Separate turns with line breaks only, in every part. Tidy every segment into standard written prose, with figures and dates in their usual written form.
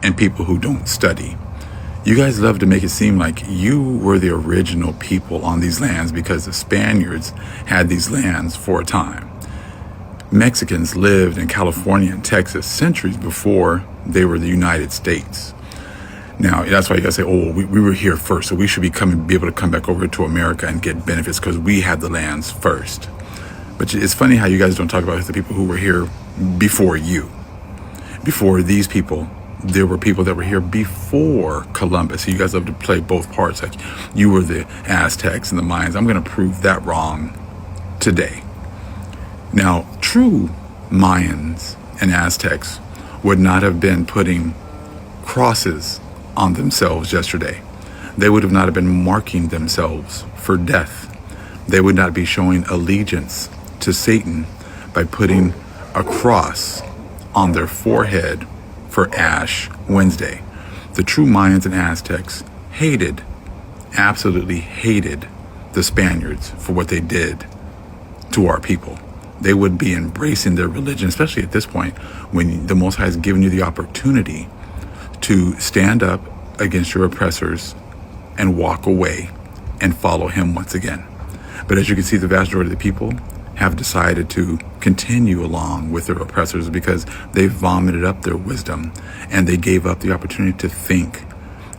and people who don't study. You guys love to make it seem like you were the original people on these lands because the Spaniards had these lands for a time. Mexicans lived in California and Texas centuries before they were the United States. Now, that's why you guys say, oh, we were here first, so we should be able to come back over to America and get benefits because we had the lands first. But it's funny how you guys don't talk about the people who were here before you. Before these people, there were people that were here before Columbus. So you guys love to play both parts. Like you were the Aztecs and the Mayans. I'm going to prove that wrong today. Now, true Mayans and Aztecs would not have been putting crosses on themselves yesterday. They would have not have been marking themselves for death. They would not be showing allegiance to Satan by putting a cross on their forehead for Ash Wednesday. The true Mayans and Aztecs absolutely hated the Spaniards for what they did to our people. They would be embracing their religion, especially at this point when the Most High has given you the opportunity to stand up against your oppressors and walk away and follow him once again. But as you can see, the vast majority of the people have decided to continue along with their oppressors because they vomited up their wisdom and they gave up the opportunity to think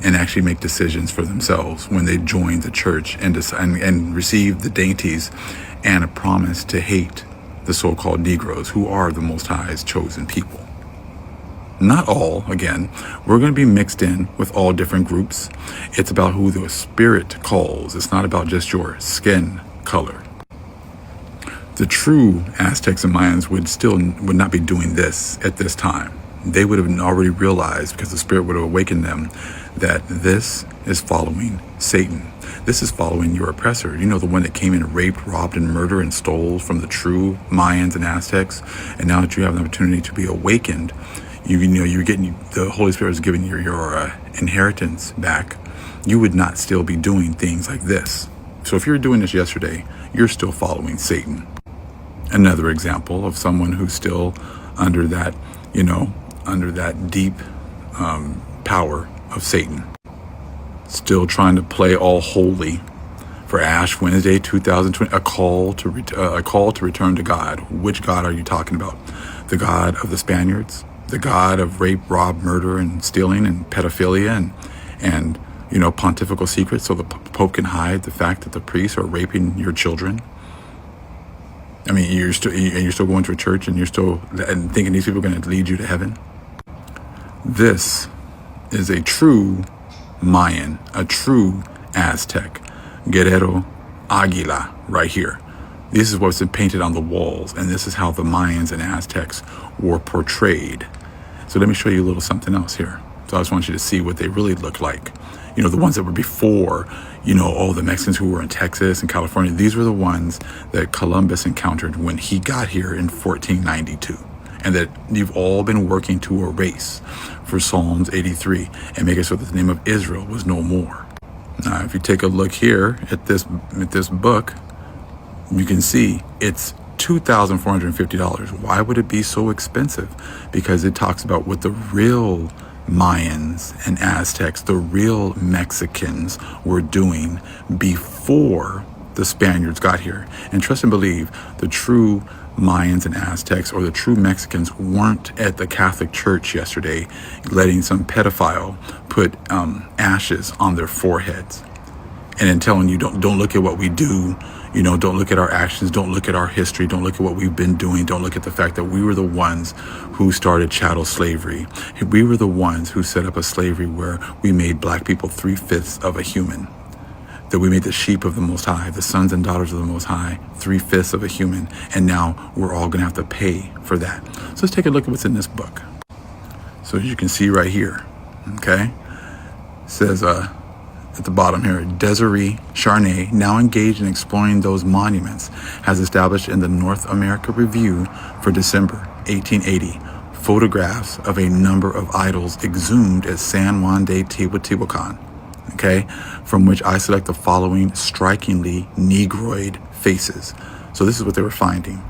and actually make decisions for themselves when they joined the church and received the dainties and a promise to hate the so-called Negroes, who are the Most High's chosen people. Not all, again, we're going to be mixed in with all different groups. It's about who the Spirit calls. It's not about just your skin color. The true Aztecs and Mayans would not be doing this at this time. They would have already realized, because the Spirit would have awakened them, that this is following Satan. This is following your oppressor. You know, the one that came and raped, robbed, and murdered and stole from the true Mayans and Aztecs. And now that you have an opportunity to be awakened, you're getting, the Holy Spirit is giving your inheritance back. You would not still be doing things like this. So if you're doing this yesterday, you're still following Satan. Another example of someone who's still under that deep power of Satan, still trying to play all holy for Ash Wednesday 2020, a call to return to God. Which God are you talking about? The God of the Spaniards, the God of rape, rob, murder, and stealing, and pedophilia, and pontifical secrets, so the Pope can hide the fact that the priests are raping your children. I mean, you're still going to a church and you're still thinking these people are going to lead you to heaven. This is a true Mayan, a true Aztec, Guerrero Águila right here. This is what's been painted on the walls, and this is how the Mayans and Aztecs were portrayed. So let me show you a little something else here. So I just want you to see what they really look like. The ones that were before, the Mexicans who were in Texas and California, these were the ones that Columbus encountered when he got here in 1492. And that you've all been working to erase for Psalms 83 and make it so that the name of Israel was no more. Now, if you take a look here at this book, you can see it's $2,450. Why would it be so expensive? Because it talks about what the real Mayans and Aztecs, the real Mexicans, were doing before the Spaniards got here. And trust and believe, the true Mayans and Aztecs or the true Mexicans weren't at the Catholic Church yesterday letting some pedophile put ashes on their foreheads and then telling you don't look at what we do. Don't look at our actions. Don't look at our history. Don't look at what we've been doing. Don't look at the fact that we were the ones who started chattel slavery. We were the ones who set up a slavery where we made black people 3/5 of a human. That we made the sheep of the Most High, the sons and daughters of the Most High, 3/5 of a human. And now we're all going to have to pay for that. So let's take a look at what's in this book. So as you can see right here, okay, it says, at the bottom here, Desiree Charnay, now engaged in exploring those monuments, has established in the North America Review for December 1880 photographs of a number of idols exhumed at San Juan de Teotihuacan, okay, from which I select the following strikingly Negroid faces. So this is what they were finding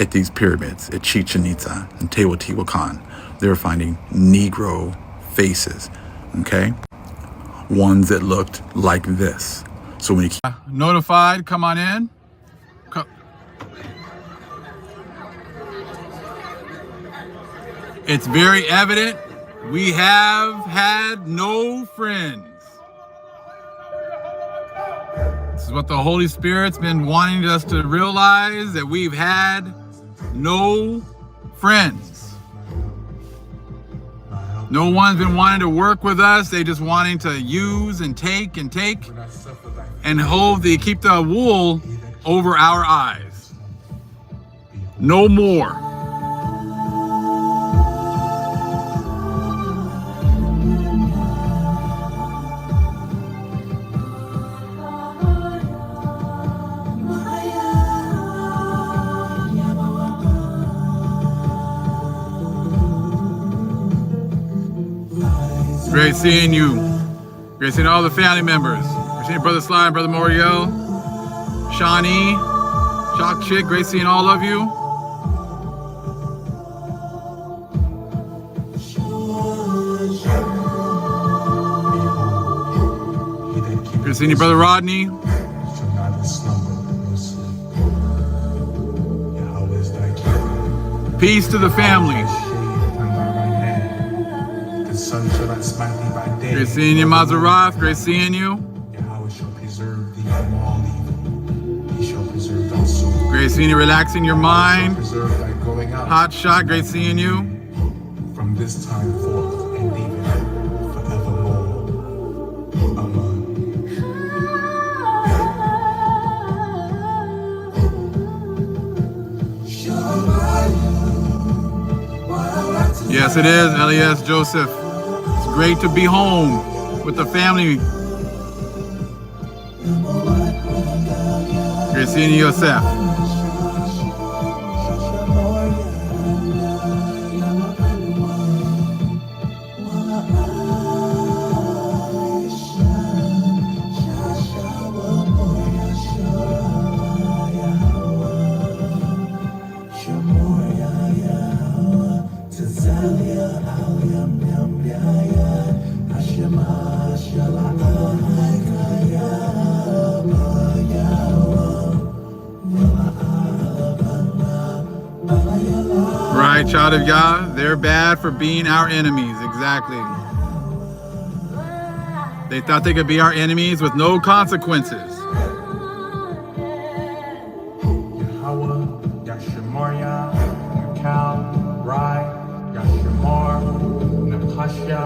at these pyramids at Chichen Itza and Teotihuacan. They were finding Negro faces, okay? Ones that looked like this. So when you notified, come on in. It's very evident we have had no friends. This is what the Holy Spirit's been wanting us to realize, that we've had no friends. No one's been wanting to work with us. They just wanting to use and take and hope they keep the wool over our eyes. No more. Great seeing you. Great seeing all the family members. Great seeing Brother Sly and Brother Moriel. Shawnee, Shock Chick, great seeing all of you. Great seeing you, Brother Rodney. Peace to the family. Great seeing you, Mazarath. Great seeing you. Great seeing you, relaxing your mind. Hot shot. Great seeing you.
From this time forth and even forevermore. Amen.
Yes, it is, Elias Joseph. It's great to be home with the family. Great seeing you, Yosef. Right, child of God, they're bad for being our enemies. Exactly. They thought they could be our enemies with no consequences.
Yahweh, Yashimoria, Mikal, Rai, Yashimor, Nepasha,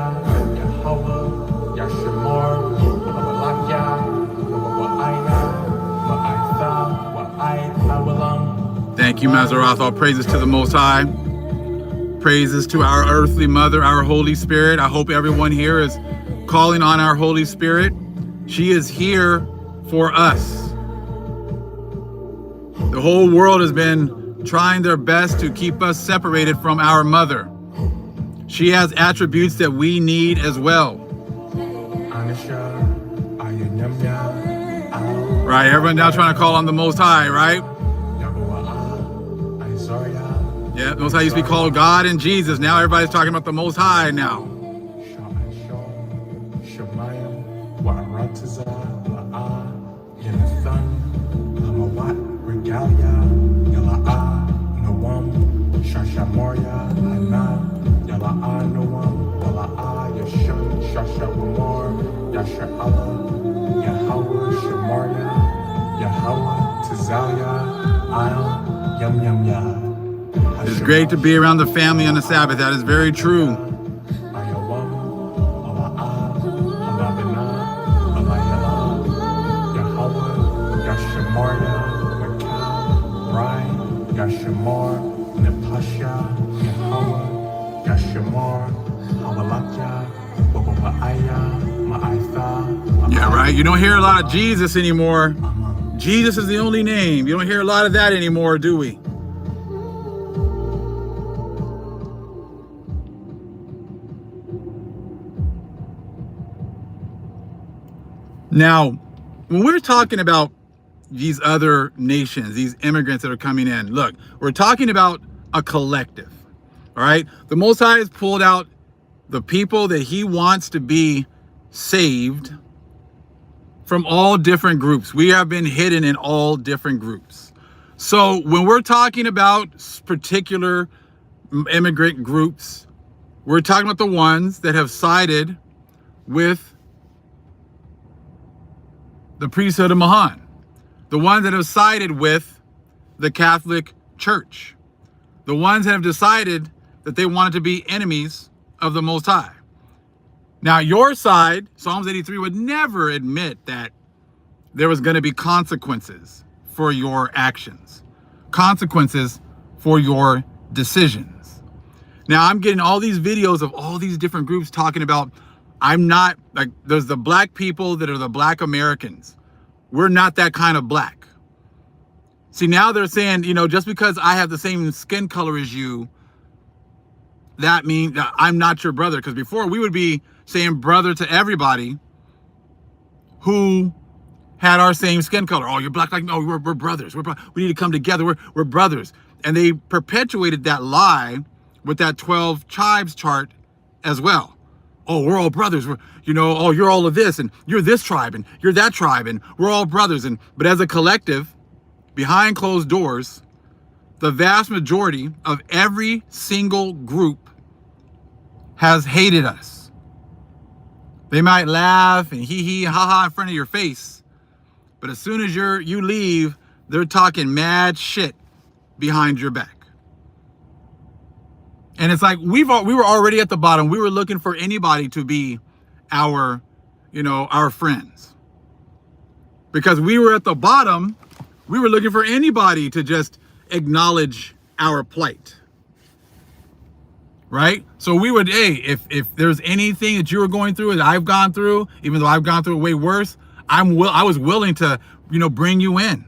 Yahweh, Yashimor, Habalakya, Wa'aina, Wa'aitha, Wa'ait, Hawalam.
Thank you, Mazarath. All praises to the Most High. Praises to our earthly mother, our Holy Spirit. I hope everyone here is calling on our Holy Spirit. She is here for us. The whole world has been trying their best to keep us separated from our mother. She has attributes that we need as well. Right, everyone now trying to call on the Most High, right? Yeah, Most High used to be called God and Jesus. Now everybody's talking about the Most High now. It's great to be around the family on the Sabbath. That is very true. Yeah, right. You don't hear a lot of Jesus anymore. Jesus is the only name. You don't hear a lot of that anymore, do we? Now, when we're talking about these other nations, these immigrants that are coming in, look, we're talking about a collective, all right? The Most High has pulled out the people that he wants to be saved from all different groups. We have been hidden in all different groups. So when we're talking about particular immigrant groups, we're talking about the ones that have sided with the priesthood of Mahan, the ones that have sided with the Catholic Church, the ones that have decided that they wanted to be enemies of the Most High. Now, your side, Psalms 83, would never admit that there was going to be consequences for your actions, consequences for your decisions. Now, I'm getting all these videos of all these different groups talking about, I'm not, like, there's the black people that are the black Americans. We're not that kind of black. See, now they're saying, you know, just because I have the same skin color as you, that means that I'm not your brother. Because before we would be saying brother to everybody who had our same skin color. Oh, you're black like me. Oh, we're brothers. We need to come together. We're brothers. And they perpetuated that lie with that 12 tribes chart as well. Oh, we're all brothers. We're, you know, oh, you're all of this, and you're this tribe, and you're that tribe, and we're all brothers. But as a collective, behind closed doors, the vast majority of every single group has hated us. They might laugh and hee ha ha in front of your face, but as soon as you leave, they're talking mad shit behind your back. And it's like we were already at the bottom. We were looking for anybody to be our friends. Because we were at the bottom, we were looking for anybody to just acknowledge our plight. Right? So we would, hey, if there's anything that you were going through that I've gone through, even though I've gone through it way worse, I was willing to, bring you in.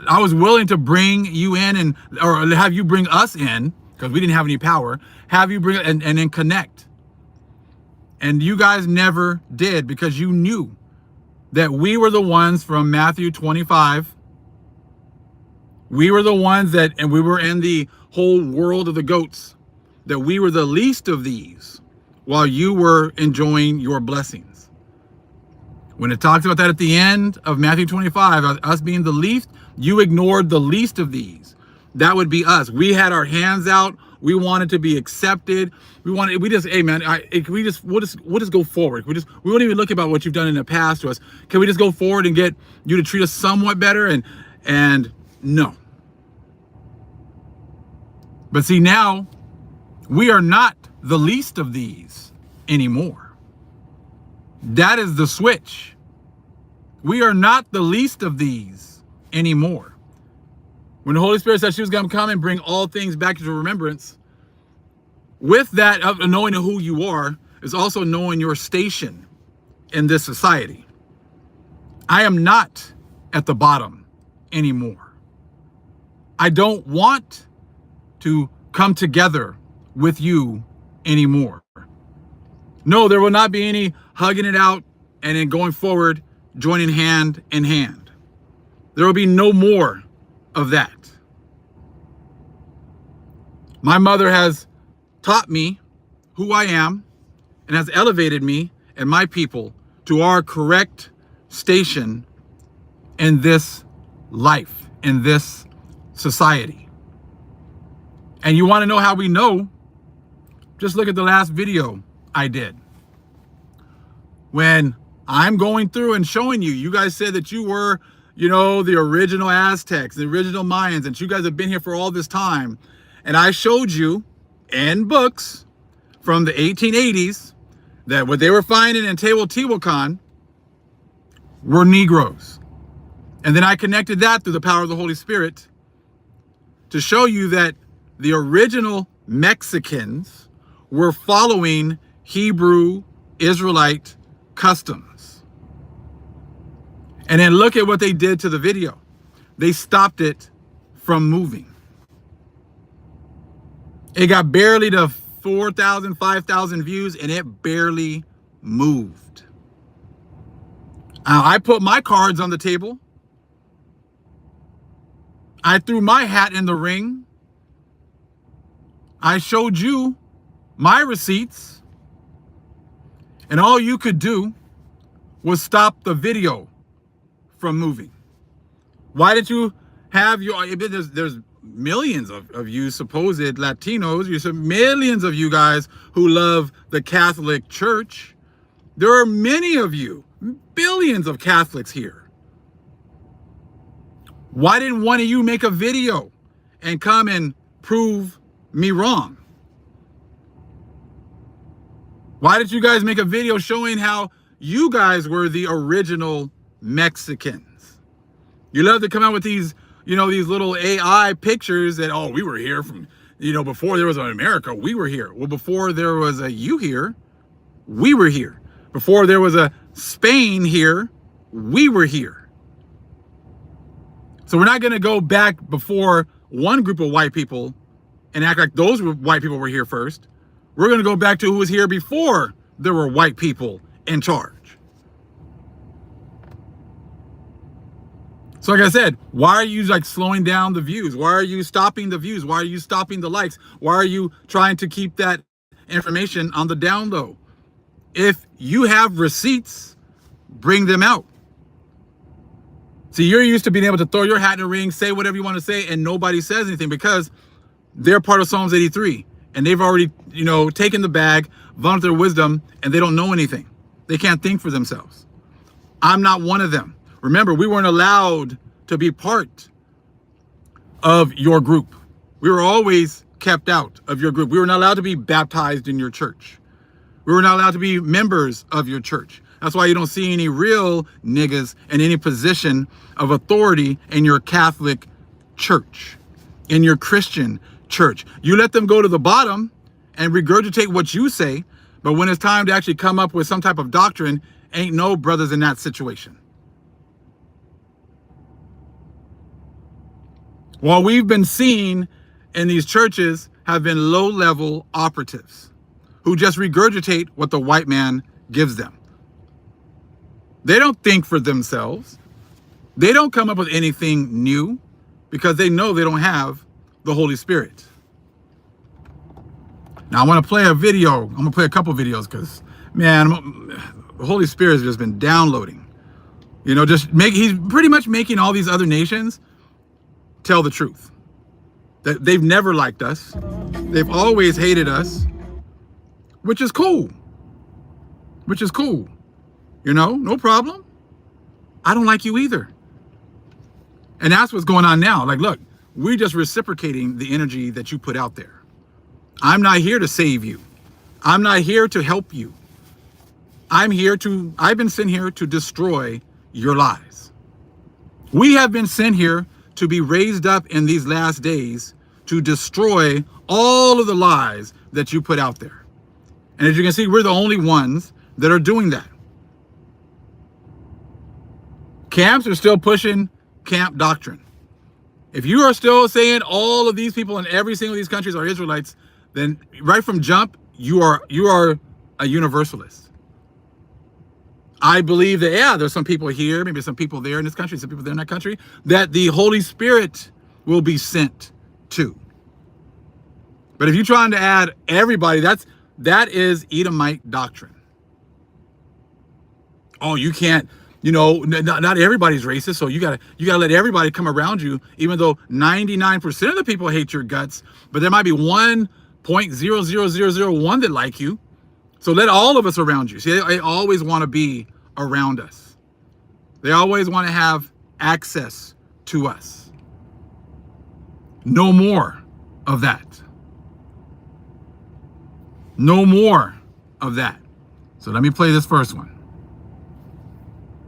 I was willing to bring you in or have you bring us in, because we didn't have any power, have you bring and then connect. And you guys never did, because you knew that we were the ones from Matthew 25. We were the ones and we were in the whole world of the goats, that we were the least of these while you were enjoying your blessings. When it talks about that at the end of Matthew 25, us being the least, you ignored the least of these. That would be us. We had our hands out. We wanted to be accepted. We'll just go forward. We won't even look about what you've done in the past to us. Can we just go forward and get you to treat us somewhat better? And no. But see, now we are not the least of these anymore. That is the switch. We are not the least of these anymore. When the Holy Spirit said she was going to come and bring all things back into remembrance, with that of knowing who you are is also knowing your station in this society. I am not at the bottom anymore. I don't want to come together with you anymore. No, there will not be any hugging it out and then going forward, joining hand in hand. There will be no more of that. My mother has taught me who I am and has elevated me and my people to our correct station in this life, in this society. And you want to know how we know? Just look at the last video I did. When I'm going through and showing you, you guys said that you were, the original Aztecs, the original Mayans, and you guys have been here for all this time. And I showed you in books from the 1880s that what they were finding in Teotihuacan were Negroes. And then I connected that through the power of the Holy Spirit to show you that the original Mexicans were following Hebrew Israelite customs. And then look at what they did to the video. They stopped it from moving. It got barely to 4,000, 5,000 views, and it barely moved. I put my cards on the table. I threw my hat in the ring. I showed you
my receipts, and all you could do was stop the video from moving. Why did you have your, there's millions of you supposed Latinos, you said millions of you guys who love the Catholic Church. There are many of you, billions of Catholics here. Why didn't one of you make a video and come and prove me wrong? Why did you guys make a video showing how you guys were the original Mexicans? You love to come out with these, you know, these little AI pictures that, oh, we were here from, you know, before there was an America, we were here. Well, before there was a you here, we were here. Before there was a Spain here, we were here. So we're not going to go back before one group of white people and act like those white people were here first. We're going to go back to who was here before there were white people in charge. So like I said, why are you like slowing down the views? Why are you stopping the views? Why are you stopping the likes? Why are you trying to keep that information on the down low? If you have receipts, bring them out. See, you're used to being able to throw your hat in the ring, say whatever you want to say, and nobody says anything because they're part of Psalms 83. And they've already, you know, taken the bag, vaunted their wisdom, and they don't know anything. They can't think for themselves. I'm not one of them. Remember, we weren't allowed to be part of your group. We were always kept out of your group. We were not allowed to be baptized in your church. We were not allowed to be members of your church. That's why you don't see any real niggas in any position of authority in your Catholic church, in your Christian church. You let them go to the bottom and regurgitate what you say, but when it's time to actually come up with some type of doctrine, ain't no brothers in that situation. What we've been seeing in these churches have been low-level operatives who just regurgitate what the white man gives them. They don't think for themselves. They don't come up with anything new because they know they don't have the Holy Spirit. Now I want to play a video. I'm going to play a couple videos because, man, the Holy Spirit has just been downloading. You know, he's pretty much making all these other nations tell the truth. That they've never liked us. They've always hated us, which is cool. Which is cool. You know, no problem. I don't like you either. And that's what's going on now. Like, look, we're just reciprocating the energy that you put out there. I'm not here to save you. I'm not here to help you. I've been sent here to destroy your lies. We have been sent here to be raised up in these last days to destroy all of the lies that you put out there. And as you can see, we're the only ones that are doing that. Camps are still pushing camp doctrine. If you are still saying all of these people in every single of these countries are Israelites, then right from jump, you are a universalist. I believe that, yeah, there's some people here, maybe some people there in this country, some people there in that country, that the Holy Spirit will be sent to. But if you're trying to add everybody, that is Edomite doctrine. Oh, you can't, you know, not everybody's racist, so you gotta let everybody come around you, even though 99% of the people hate your guts, but there might be 1.00001 that like you. So let all of us around you. See, they always want to be around us. They always want to have access to us. No more of that. No more of that. So let me play this first one.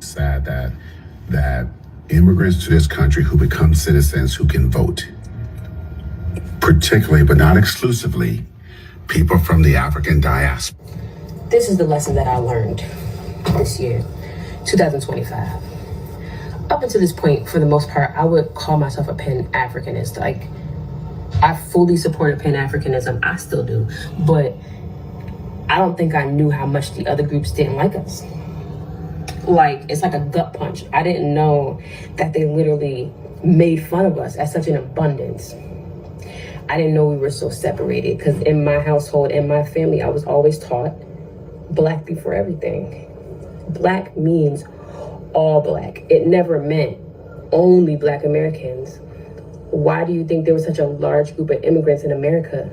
Sad that immigrants to this country who become citizens who can vote, particularly but not exclusively, people from the African diaspora.
This is the lesson that I learned this year, 2025. Up until this point, for the most part, I would call myself a Pan-Africanist. Like, I fully supported Pan-Africanism. I still do. But I don't think I knew how much the other groups didn't like us. Like, it's like a gut punch. I didn't know that they literally made fun of us at such an abundance. I didn't know we were so separated, because in my household, in my family, I was always taught Black before everything. Black means all Black. It never meant only Black Americans. Why do you think there was such a large group of immigrants in America?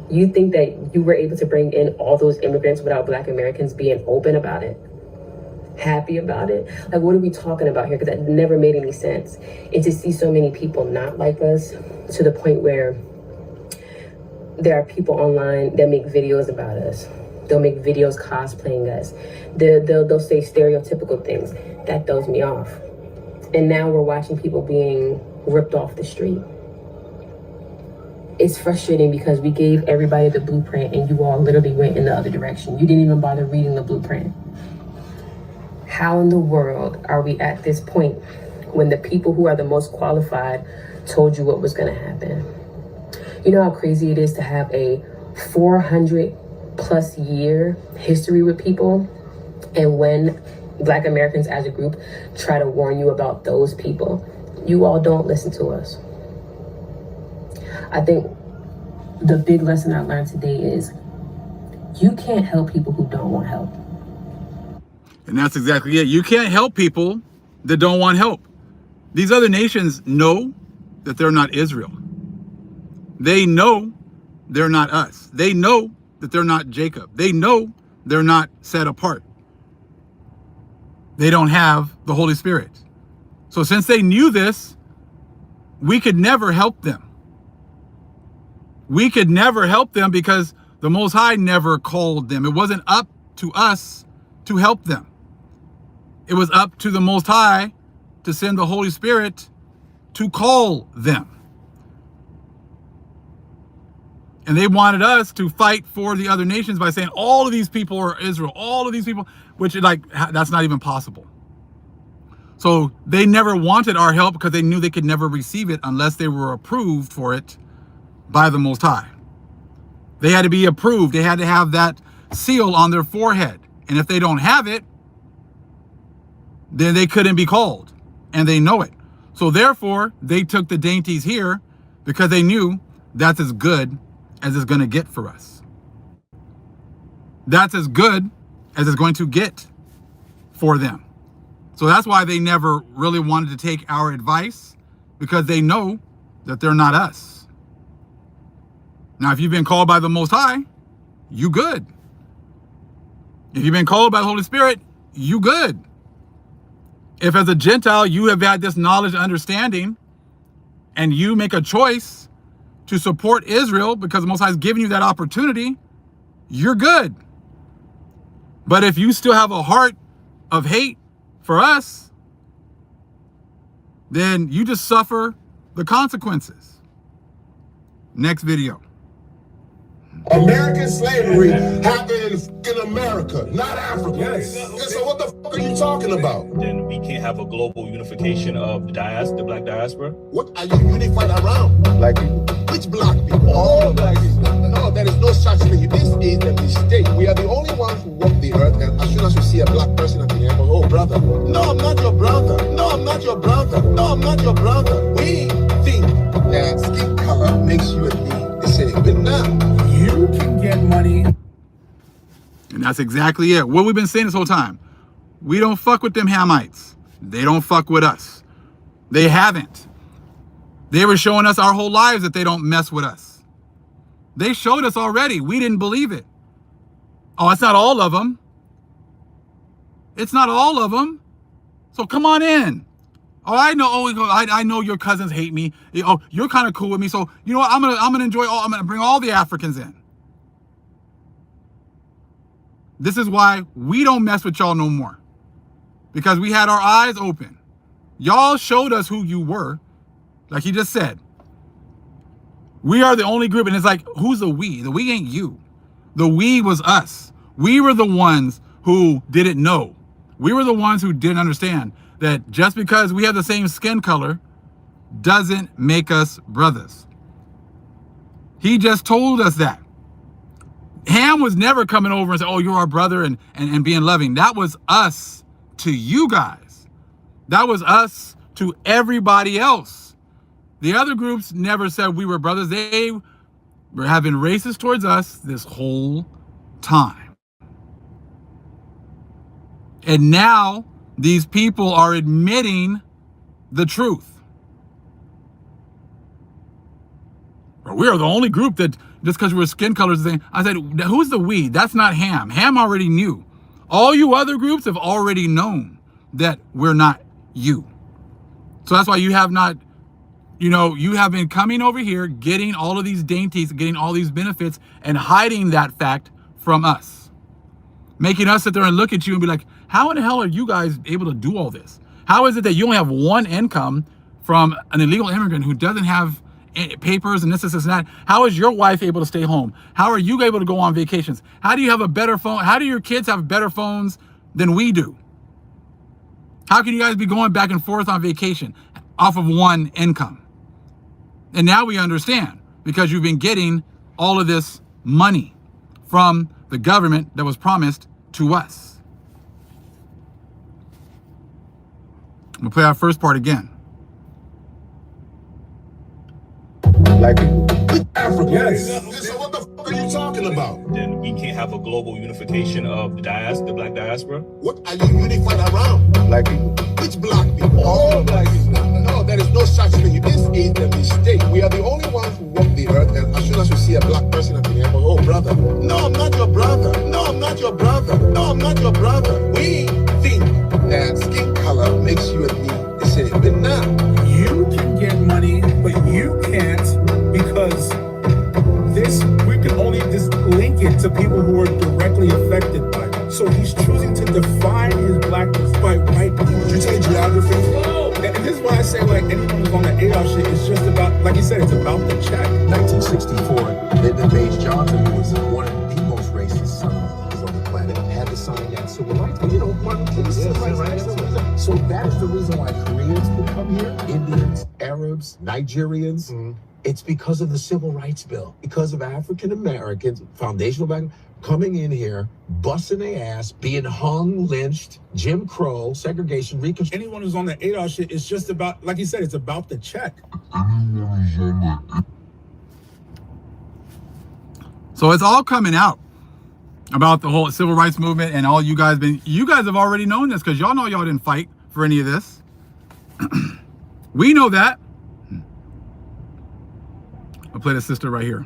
You think that you were able to bring in all those immigrants without Black Americans being open about it? Happy about it? Like, what are we talking about here? Because that never made any sense. And to see so many people not like us, to the point where there are people online that make videos about us. They'll make videos cosplaying us. They'll say stereotypical things. That throws me off. And now we're watching people being ripped off the street. It's frustrating because we gave everybody the blueprint and you all literally went in the other direction. You didn't even bother reading the blueprint. How in the world are we at this point when the people who are the most qualified told you what was going to happen? You know how crazy it is to have a 400 plus year history with people, and when Black Americans as a group try to warn you about those people, you all don't listen to us. I think the big lesson I learned today is you can't help people who don't want help.
And that's exactly it. You can't help people that don't want help. These other nations know that they're not Israel. They know they're not us. They know that they're not Jacob. They know they're not set apart. They don't have the Holy Spirit. So since they knew this, we could never help them. We could never help them because the Most High never called them. It wasn't up to us to help them. It was up to the Most High to send the Holy Spirit to call them. And they wanted us to fight for the other nations by saying all of these people are Israel, all of these people, which that's not even possible. So they never wanted our help because they knew they could never receive it unless they were approved for it by the Most High. They had to be approved. They had to have that seal on their forehead. And if they don't have it, then they couldn't be called. And they know it. So therefore, they took the dainties here because they knew that's as good as it's going to get for us. That's as good as it's going to get for them. So that's why they never really wanted to take our advice, because they know that they're not us. Now, if you've been called by the Most High, you good. If you've been called by the Holy Spirit, you good. If as a Gentile, you have had this knowledge and understanding, and you make a choice to support Israel because the Most High has given you that opportunity, you're good. But if you still have a heart of hate for us, then you just suffer the consequences. Next video.
American slavery happened in America, not Africa. Yes. So what the fuck are you talking about?
Then we can't have a global unification of the black diaspora.
What are you unified around?
Black people.
Which black people? All black people. No, there is no such thing. This is the mistake. We are the only ones who walk the earth, and as soon as we see a black person at the airport, oh brother. No, I'm not your brother. No, I'm not your brother. No, I'm not your brother. We think that skin color makes you a thing. They say, but now you can get money.
And that's exactly it. What we've been saying this whole time. We don't fuck with them Hamites. They don't fuck with us. They haven't. They were showing us our whole lives that they don't mess with us. They showed us already. We didn't believe it. Oh, it's not all of them. It's not all of them. So come on in. Oh, I know. Oh, I know your cousins hate me. Oh, you're kind of cool with me. So you know what? I'm gonna enjoy all. I'm gonna bring all the Africans in. This is why we don't mess with y'all no more, because we had our eyes open. Y'all showed us who you were, like he just said. We are the only group, and it's like, who's the we? The we ain't you. The we was us. We were the ones who didn't know. We were the ones who didn't understand that just because we have the same skin color doesn't make us brothers. He just told us that. Ham was never coming over and saying, oh, you're our brother, and being loving. That was us to you guys. That was us to everybody else. The other groups never said we were brothers. They have been racist towards us this whole time. And now these people are admitting the truth. We are the only group that, just because we're skin colors, I said, who's the we? That's not Ham. Ham already knew. All you other groups have already known that we're not you. So that's why you have not, you have been coming over here, getting all of these dainties, getting all these benefits, and hiding that fact from us. Making us sit there and look at you and be like, how in the hell are you guys able to do all this? How is it that you only have one income from an illegal immigrant who doesn't have papers and this and that? How is your wife able to stay home? How are you able to go on vacations? How do you have a better phone? How do your kids have better phones than we do? How can you guys be going back and forth on vacation off of one income? And now we understand, because you've been getting all of this money from the government that was promised to us. We'll play our first part again.
Black people. Africa. Yes. So what the fuck are you talking about?
Then we can't have a global unification of the black diaspora.
What are you unified around? Black people. Which black people? All black people. No, there is no such thing. This is the mistake. We are the only ones who walk the earth, and as soon as we see a black person at the airport, oh brother. No, I'm not your brother. No, I'm not your brother. No, I'm not your brother. We think that skin color makes you and me the same. But now
you can get money, but you can't, because we can only just link it to people who are directly affected by it. So he's choosing to define his blackness by white people.
Did you say geography?
No. And this is why I say, like, anyone who's on the AR shit, it's just about, like you said, it's about the check.
1964, Lyndon Baines Johnson, who was one of the most racist sons on the planet, had to sign that civil rights. But Martin King Civil Rights. So that is the reason why Koreans can come here, Indians, Arabs, Nigerians. Mm-hmm. It's because of the Civil Rights Bill, because of African Americans, foundational background, coming in here, busting their ass, being hung, lynched, Jim Crow, segregation, Reconstruction.
Anyone who's on the ADOS shit, it's just about, like you said, it's about the check.
So it's all coming out about the whole civil rights movement, and all you guys have already known this, because y'all know y'all didn't fight for any of this. We know that. I'll play the sister right here.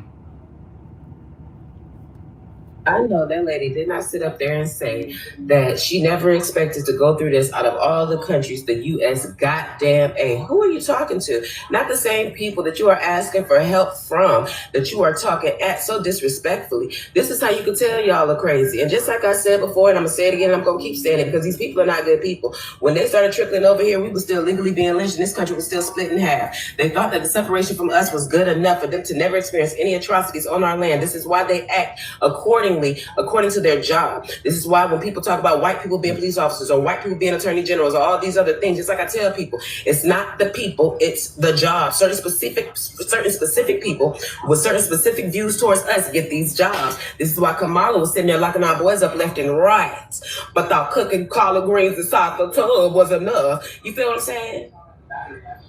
I know that lady did not sit up there and say that she never expected to go through this out of all the countries, the U.S. goddamn A. Who are you talking to? Not the same people that you are asking for help from, that you are talking at so disrespectfully. This is how you can tell y'all are crazy. And just like I said before, and I'm going to say it again, and I'm going to keep saying it, because these people are not good people. When they started trickling over here, we were still legally being lynched, and this country was still split in half. They thought that the separation from us was good enough for them to never experience any atrocities on our land. This is why they act according to their job. This is why when people talk about white people being police officers or white people being attorney generals or all these other things, just like I tell people, it's not the people, it's the job. Certain specific people with certain specific views towards us get these jobs. This is why Kamala was sitting there locking our boys up left and right. But thought cooking collard greens inside the tub was enough. You feel what I'm saying?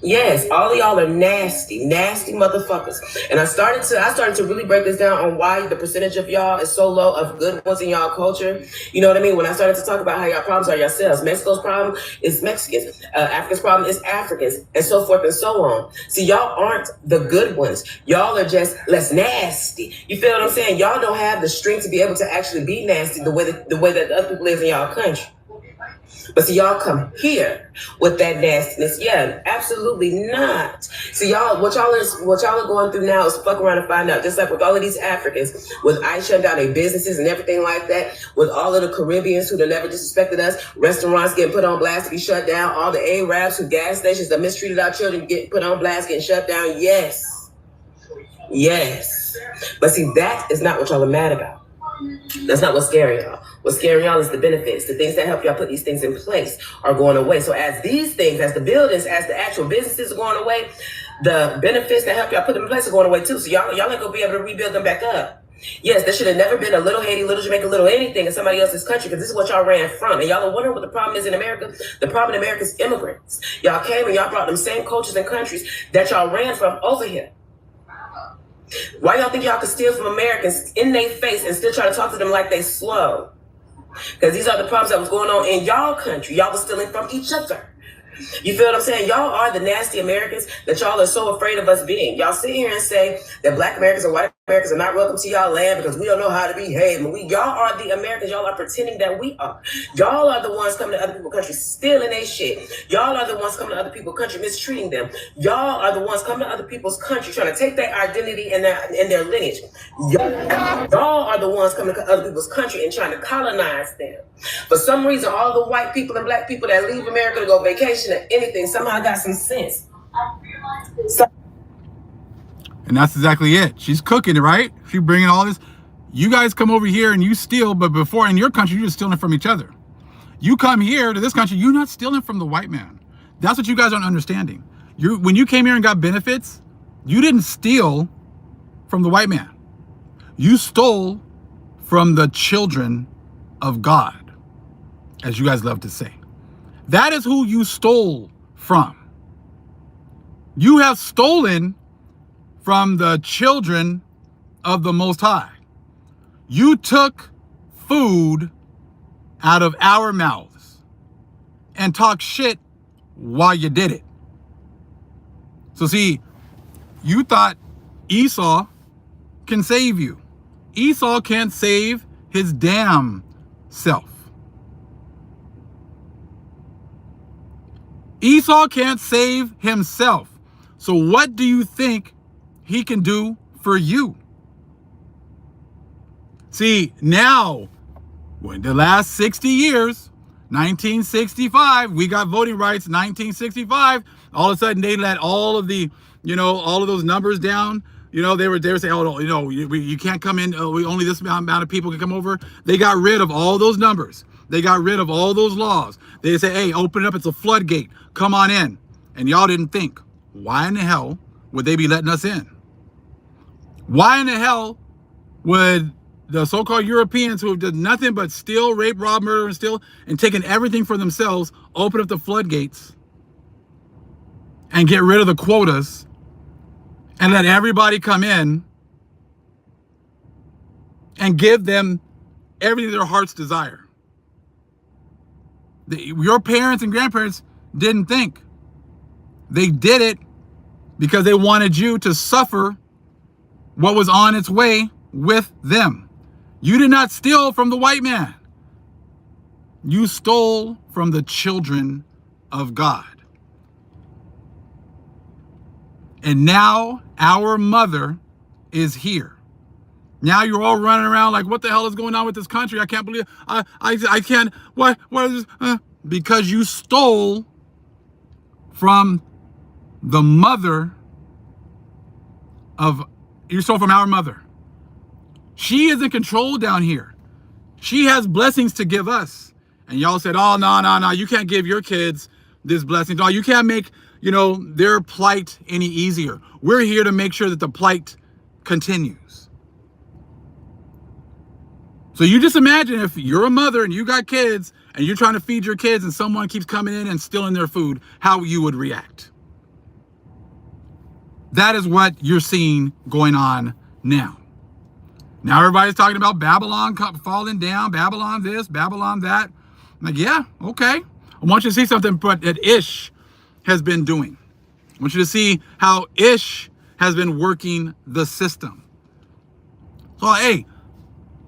Yes, all of y'all are nasty motherfuckers. And I started to really break this down on why the percentage of y'all is so low of good ones in y'all culture. You know what I mean? When I started to talk about how y'all problems are yourselves. Mexico's problem is Mexicans. Africa's problem is Africans, and so forth and so on. See, y'all aren't the good ones. Y'all are just less nasty. You feel what I'm saying? Y'all don't have the strength to be able to actually be nasty the way that the other people live in y'all country. But see, y'all come here with that nastiness. Yeah, absolutely not. See, y'all, what y'all are going through now is fuck around and find out. Just like with all of these Africans, with ICE shutting down their businesses and everything like that, with all of the Caribbeans who never disrespected us, restaurants getting put on blast to be shut down, all the Arabs who gas stations that mistreated our children get put on blast, getting shut down. Yes. But see, that is not what y'all are mad about. That's not what's scary y'all. What's scary y'all is the benefits. The things that help y'all put these things in place are going away. So as these things, as the buildings, as the actual businesses are going away, the benefits that help y'all put them in place are going away too. So y'all ain't gonna be able to rebuild them back up. Yes, there should have never been a little Haiti, little Jamaica, little anything in somebody else's country, because this is what y'all ran from. And y'all are wondering what the problem is in America. The problem in America is immigrants. Y'all came and y'all brought them same cultures and countries that y'all ran from over here. Why y'all think y'all could steal from Americans in their face and still try to talk to them like they slow? Because these are the problems that was going on in y'all country. Y'all was stealing from each other. You feel what I'm saying? Y'all are the nasty Americans that y'all are so afraid of us being. Y'all sit here and say that black Americans or white Americans are not welcome to y'all land because we don't know how to behave. Y'all are the Americans. Y'all are pretending that we are. Y'all are the ones coming to other people's countries stealing their shit. Y'all are the ones coming to other people's country mistreating them. Y'all are the ones coming to other people's country trying to take their identity and their lineage. Y'all are the ones coming to other people's country and trying to colonize them. For some reason, all the white people and black people that leave America to go vacation or anything somehow got some sense.
And that's exactly it. She's cooking it, right? She's bringing all this. You guys come over here and you steal, but before in your country, you're just stealing from each other. You come here to this country, you're not stealing from the white man. That's what you guys aren't understanding. When you came here and got benefits, you didn't steal from the white man. You stole from the children of God, as you guys love to say. That is who you stole from. You have stolen from the children of the Most High. You took food out of our mouths and talked shit while you did it. So see, you thought Esau can save you. Esau can't save his damn self. Esau can't save himself. So what do you think he can do for you? See, now, when the last 60 years, 1965, we got voting rights, 1965, all of a sudden they let all of the, all of those numbers down. They were saying, oh, no, you can't come in, only this amount of people can come over. They got rid of all those numbers. They got rid of all those laws. They say, hey, open it up, it's a floodgate, come on in. And y'all didn't think, why in the hell would they be letting us in? Why in the hell would the so-called Europeans who have done nothing but steal, rape, rob, murder, and steal, and taken everything for themselves, open up the floodgates and get rid of the quotas and let everybody come in and give them everything their hearts desire? Your parents and grandparents didn't think. They did it because they wanted you to suffer what was on its way with them. You did not steal from the white man. You stole from the children of God. And now our mother is here. Now you're all running around like, what the hell is going on with this country? I can't believe I can't. What is this? Because you stole from the mother of, you stole from our mother. She is in control down here. She has blessings to give us. And y'all said, oh, no, you can't give your kids this blessing. No, you can't make, their plight any easier. We're here to make sure that the plight continues. So you just imagine if you're a mother and you got kids and you're trying to feed your kids and someone keeps coming in and stealing their food, how you would react. That is what you're seeing going on now. Now everybody's talking about Babylon falling down, Babylon this, Babylon that. I'm like, yeah, okay. I want you to see something that Ish has been doing. I want you to see how Ish has been working the system. So, hey,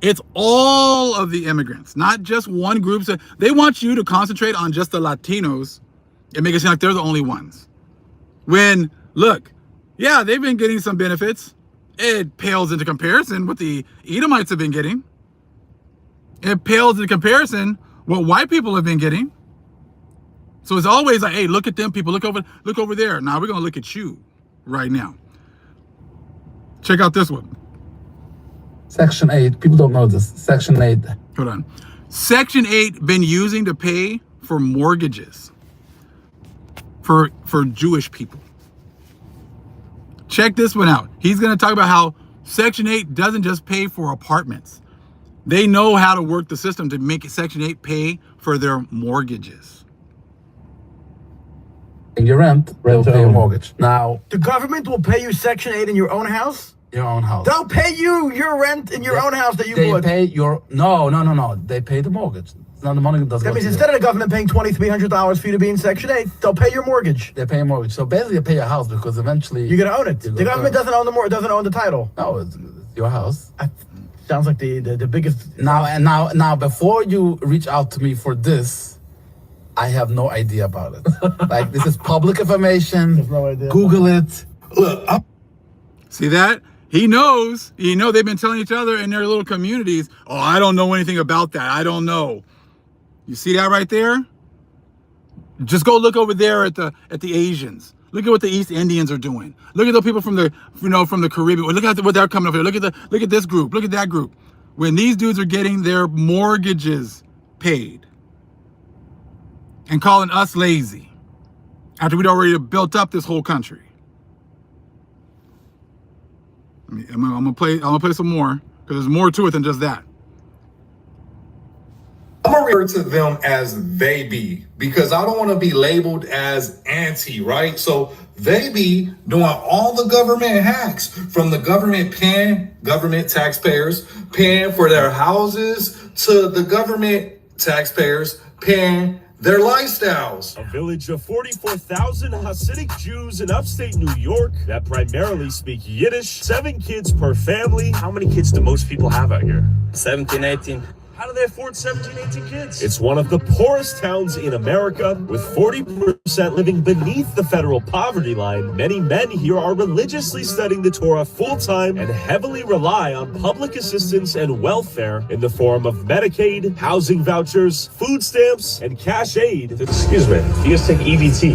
it's all of the immigrants, not just one group. So they want you to concentrate on just the Latinos and make it seem like they're the only ones. When, look, yeah, they've been getting some benefits. It pales into comparison what the Edomites have been getting. It pales into comparison what white people have been getting. So it's always like, hey, look at them people, look over there. Now we're gonna look at you right now. Check out this one.
Section 8, people don't know this. Section 8.
Hold on. Section 8 been using to pay for mortgages for Jewish people. Check this one out. He's going to talk about how Section 8 doesn't just pay for apartments. They know how to work the system to make Section 8 pay for their mortgages.
And your rent, they'll pay your mortgage. Now,
The government will pay you Section 8 in your own house?
your own house.
They'll pay you your rent in your own house that you
They
bought.
pay your, no. They pay the mortgage. It's not the money that doesn't
That
go
means
to
instead
you.
of the government paying $2,300 for you to be in Section 8, they'll pay your mortgage.
They pay your mortgage. So basically, they pay your house because eventually
You're gonna own it.
You're
The
gonna
government
own it.
doesn't own the title.
No, it's your house.
Sounds like the biggest.
Now, before you reach out to me for this, I have no idea about it. Like, this is public information.
There's no idea.
Google it.
Look,
See that? He knows. They've been telling each other in their little communities, oh, I don't know anything about that. I don't know. You see that right there? Just go look over there at the Asians. Look at what the East Indians are doing. Look at the people from the Caribbean. Look at what they're coming over here. Look at this group. Look at that group. When these dudes are getting their mortgages paid and calling us lazy after we'd already built up this whole country. I'm gonna play some more because there's more to it than just that.
I'm gonna refer to them as they be because I don't want to be labeled as anti, right? So they be doing all the government hacks, from the government paying government taxpayers paying for their houses to the government taxpayers paying their lifestyles.
A village of 44,000 Hasidic Jews in upstate New York that primarily speak Yiddish. 7 kids per family. How many kids do most people have out here?
17, 18.
How do they afford 17, 18 kids? It's one of the poorest towns in America, with 40% living beneath the federal poverty line. Many men here are religiously studying the Torah full-time and heavily rely on public assistance and welfare in the form of Medicaid, housing vouchers, food stamps, and cash aid. Excuse me, you guys take EBT?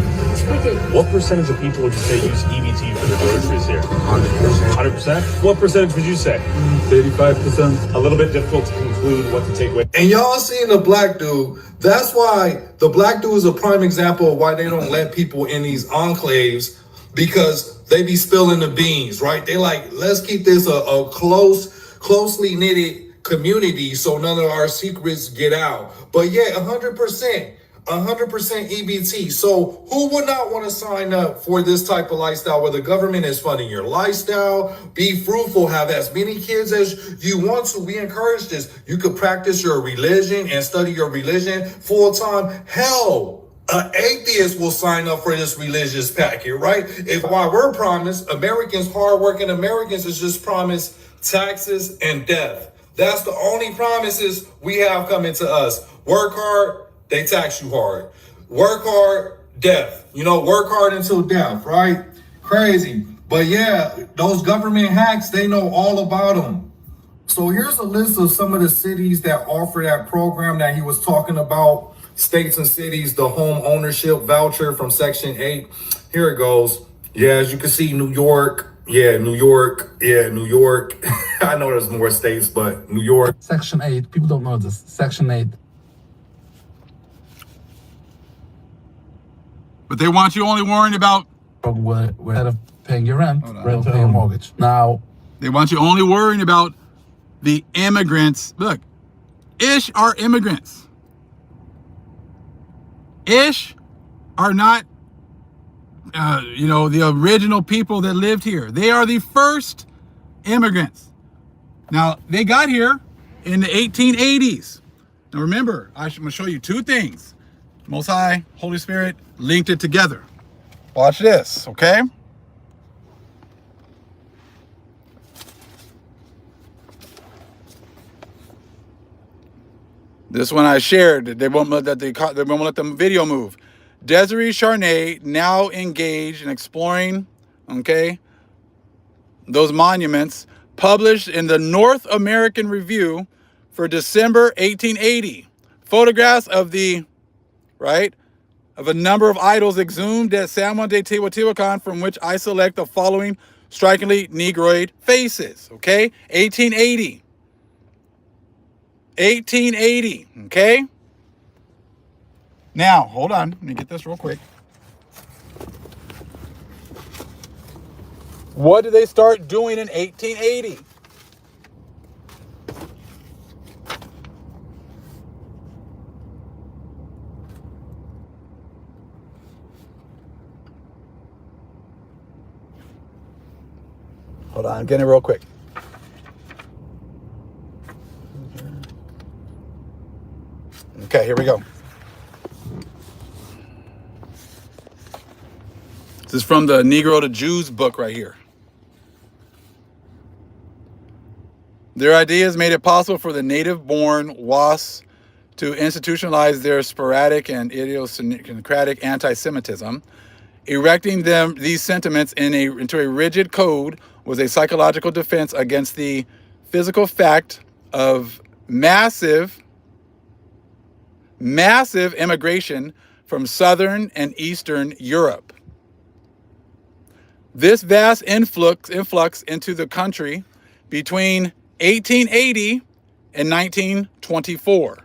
What percentage of people would you say use EBT for the groceries here? 100%. 100%? What percentage would you say?
35%.
A little bit difficult to conclude what to take away.
And y'all seeing the black dude, that's why the black dude is a prime example of why they don't let people in these enclaves, because they be spilling the beans, right? They like, let's keep this a closely knitted community so none of our secrets get out. But yeah, 100% EBT. So who would not want to sign up for this type of lifestyle where the government is funding your lifestyle? Be fruitful, have as many kids as you want to. We encourage this. You could practice your religion and study your religion full time. Hell, an atheist will sign up for this religious packet, right? If while we're promised, Americans, hardworking Americans, is just promised taxes and death. That's the only promises we have coming to us. Work hard, they tax you hard. Work hard, death. Work hard until death, right? Crazy. But yeah, those government hacks, they know all about them. So here's a list of some of the cities that offer that program that he was talking about. States and cities, the home ownership voucher from Section 8. Here it goes. Yeah, as you can see, New York. Yeah, New York. I know there's more states, but New York.
Section 8, people don't know this. Section 8.
But they want you only worrying about.
Instead of paying your rent, they'll pay your mortgage. Now,
They want you only worrying about the immigrants. Look, Ish are immigrants. Ish are not, the original people that lived here. They are the first immigrants. Now, they got here in the 1880s. Now, remember, I'm going to show you 2 things. Most High, Holy Spirit, linked it together. Watch this, okay? This one I shared. They won't let the video move. Desiree Charnay now engaged in exploring, okay, those monuments, published in the North American Review for December 1880. Photographs of of a number of idols exhumed at San Juan de Teotihuacan, from which I select the following strikingly Negroid faces, okay? 1880. 1880, okay? Now, hold on. Let me get this real quick. What did they start doing in 1880? Hold on, I'm getting it real quick. Okay, here we go. This is from the Negro to Jews book right here. Their ideas made it possible for the native-born WASPs to institutionalize their sporadic and idiosyncratic anti-Semitism. Erecting these sentiments into a rigid code was a psychological defense against the physical fact of massive immigration from Southern and Eastern Europe. This vast influx into the country between 1880 and 1924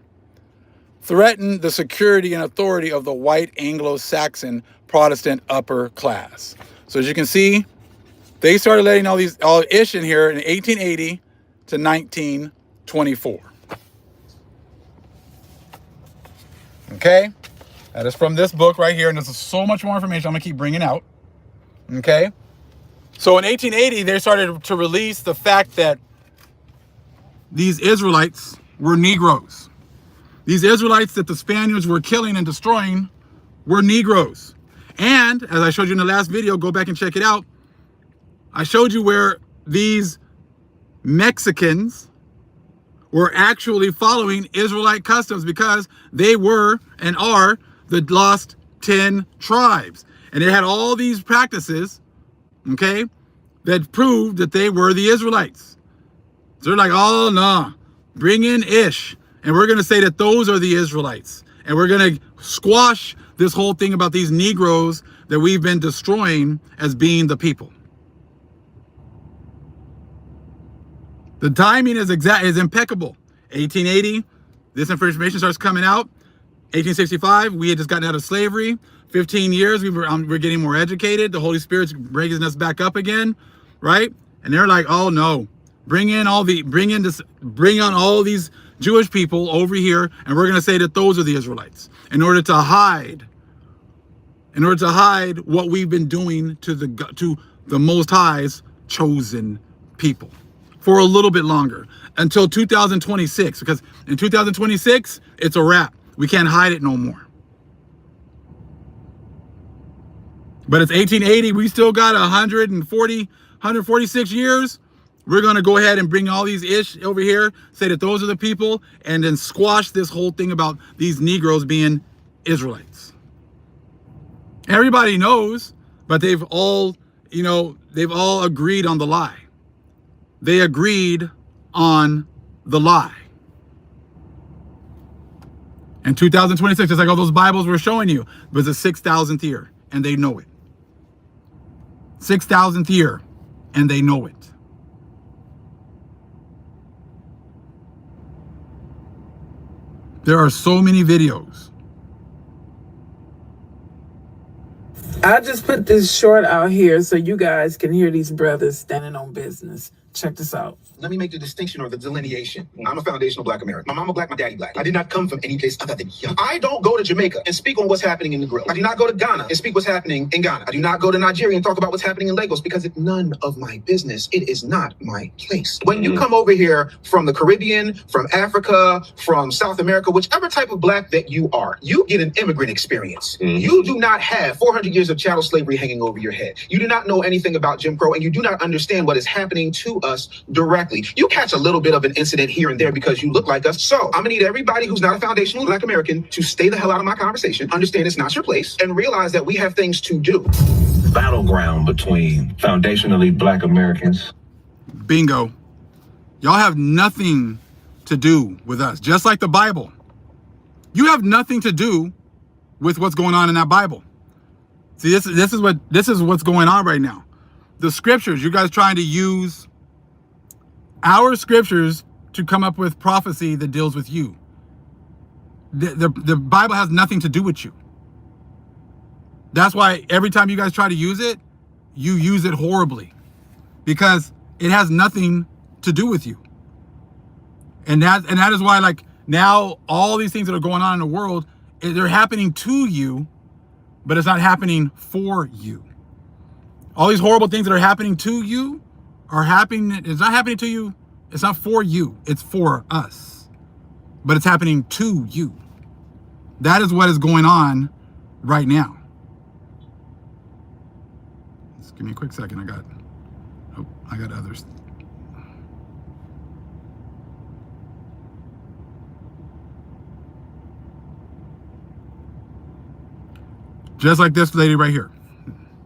threatened the security and authority of the white Anglo-Saxon Protestant upper class. So as you can see, they started letting all ish in here in 1880 to 1924. Okay, that is from this book right here, and there's so much more information I'm gonna keep bringing out. Okay, so in 1880 they started to release the fact that these Israelites were Negroes. These Israelites that the Spaniards were killing and destroying were Negroes. And as I showed you in the last video, go back and check it out. I showed you where these Mexicans were actually following Israelite customs because they were and are the lost 10 tribes. And they had all these practices, okay, that proved that they were the Israelites. So they're like, oh, no, bring in Ish. And we're going to say that those are the Israelites. And we're going to squash this whole thing about these Negroes that we've been destroying as being the people. The timing is impeccable. 1880, this information starts coming out. 1865, we had just gotten out of slavery. 15 years, we're getting more educated. The Holy Spirit's bringing us back up again, right? And they're like, oh no, bring on all these Jewish people over here, and we're going to say that those are the Israelites in order to hide what we've been doing to the Most High's chosen people for a little bit longer, until 2026, because in 2026 it's a wrap. We can't hide it no more. But it's 1880, we still got 146 years. We're going to go ahead and bring all these ish over here, say that those are the people, and then squash this whole thing about these Negroes being Israelites. Everybody knows, but they've all agreed on the lie. They agreed on the lie. In 2026, just like all those Bibles we're showing you, was the 6,000th year, and they know it. 6,000th year, and they know it. There are so many videos.
I just put this short out here so you guys can hear these brothers standing on business. Check this out.
Let me make the distinction or the delineation. I'm a foundational Black American. My mama Black, my daddy Black. I did not come from any place other than here. I don't go to Jamaica and speak on what's happening in the grill. I do not go to Ghana and speak what's happening in Ghana. I do not go to Nigeria and talk about what's happening in Lagos because it's none of my business. It is not my place. When you come over here from the Caribbean, from Africa, from South America, whichever type of Black that you are, you get an immigrant experience. You do not have 400 years of chattel slavery hanging over your head. You do not know anything about Jim Crow, and you do not understand what is happening to us directly. You catch a little bit of an incident here and there because you look like us. So I'm gonna need everybody who's not a foundational Black American to stay the hell out of my conversation, understand it's not your place, and realize that we have things to do.
Battleground between foundationally Black Americans.
Bingo. Y'all have nothing to do with us. Just like the Bible. You have nothing to do with what's going on in that Bible. See, this is what's going on right now. The scriptures, you guys trying to use our scriptures to come up with prophecy that deals with you. The Bible has nothing to do with you. That's why every time you guys try to use it, you use it horribly. because it has nothing to do with you. And that is why, like, now all these things that are going on in the world, they're happening to you, but it's not happening for you. All these horrible things that are happening to you are happening. It's not happening to you. It's not for you. It's for us. But it's happening to you. That is what is going on right now. Just give me a quick second. I got others. Just like this lady right here.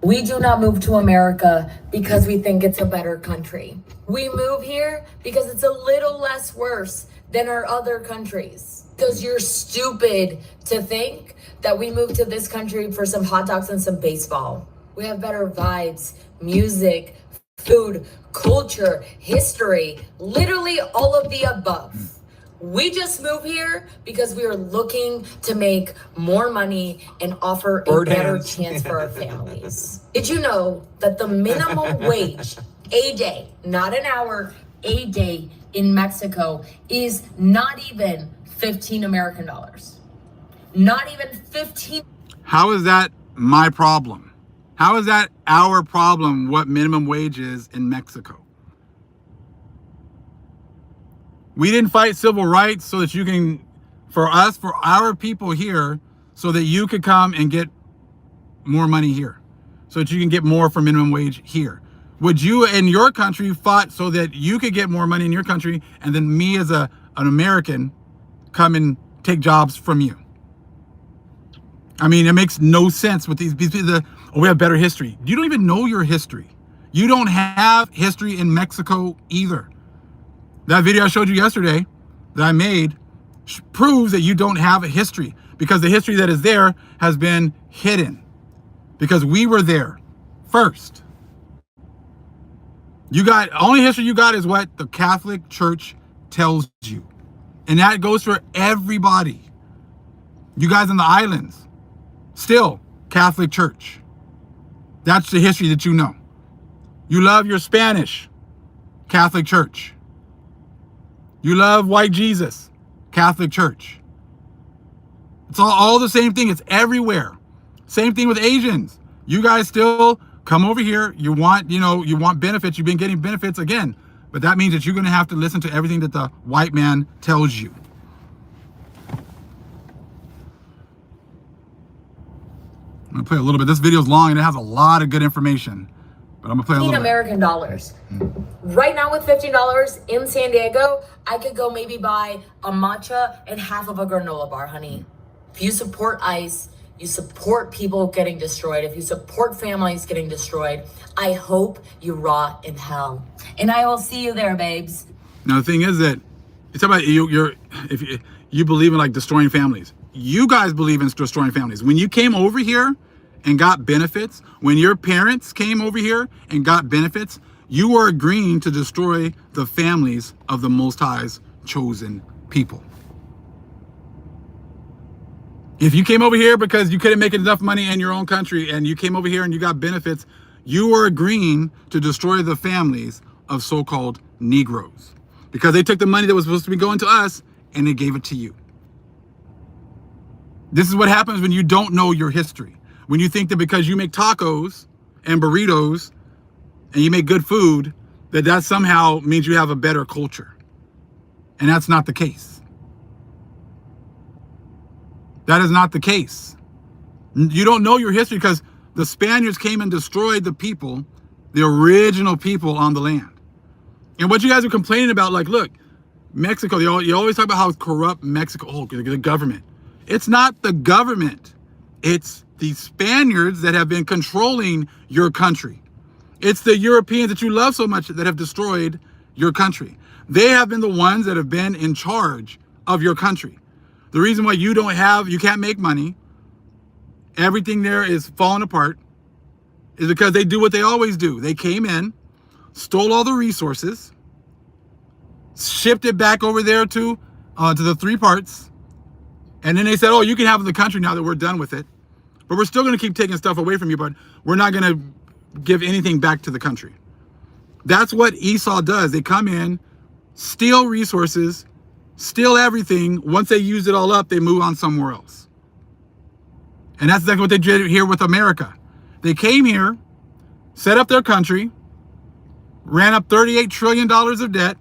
We do not move to America because we think it's a better country. We move here because it's a little less worse than our other countries. Because you're stupid to think that we moved to this country for some hot dogs and some baseball. We have better vibes, music, food, culture, history, literally all of the above. We just moved here because we are looking to make more money and offer a better chance for our families. Did you know that the minimum wage a day, not an hour, a day in Mexico is not even 15 American dollars? Not even 15.
How is that my problem? How is that our problem, what minimum wage is in Mexico? We didn't fight civil rights so that you can, for our people here, so that you could come and get more money here, so that you can get more for minimum wage here. Would you in your country fought so that you could get more money in your country, and then me as an American come and take jobs from you? I mean, it makes no sense with these people. Oh, we have better history. You don't even know your history. You don't have history in Mexico either. That video I showed you yesterday that I made proves that you don't have a history, because the history that is there has been hidden because we were there first. Only history you got is what the Catholic Church tells you. And that goes for everybody. You guys in the islands, still Catholic Church. That's the history that you know. You love your Spanish, Catholic Church. You love white Jesus, Catholic Church. It's all the same thing. It's everywhere. Same thing with Asians. You guys still come over here. You want benefits. You've been getting benefits again. But that means that you're going to have to listen to everything that the white man tells you. I'm going to play a little bit. This video is long and it has a lot of good information. But I'm going to play a little bit.
American dollars. Right now with $15 in San Diego, I could go maybe buy a matcha and half of a granola bar, honey. If you support ICE, you support people getting destroyed. If you support families getting destroyed, I hope you rot in hell. And I will see you there, babes.
Now the thing is that it's about if you believe in like destroying families. You guys believe in destroying families. When you came over here and got benefits, when your parents came over here and got benefits, you were agreeing to destroy the families of the Most High's chosen people. If you came over here because you couldn't make enough money in your own country and you came over here and you got benefits, you were agreeing to destroy the families of so-called Negroes, because they took the money that was supposed to be going to us and they gave it to you. This is what happens when you don't know your history. When you think that because you make tacos and burritos and you make good food, that somehow means you have a better culture. And that's not the case. That is not the case. You don't know your history because the Spaniards came and destroyed the people, the original people on the land. And what you guys are complaining about, like, look, Mexico, you always talk about how corrupt Mexico, the government. It's not the government. It's the Spaniards that have been controlling your country. It's the Europeans that you love so much that have destroyed your country. They have been the ones that have been in charge of your country. The reason why you can't make money, everything there is falling apart, is because they do what they always do. They came in, stole all the resources, shipped it back over there to the three parts, and then they said, oh, you can have the country now that we're done with it. But we're still going to keep taking stuff away from you, but we're not going to give anything back to the country. That's what Esau does. They come in, steal resources, steal everything. Once they use it all up, they move on somewhere else. And that's exactly what they did here with America. They came here, set up their country, ran up $38 trillion of debt,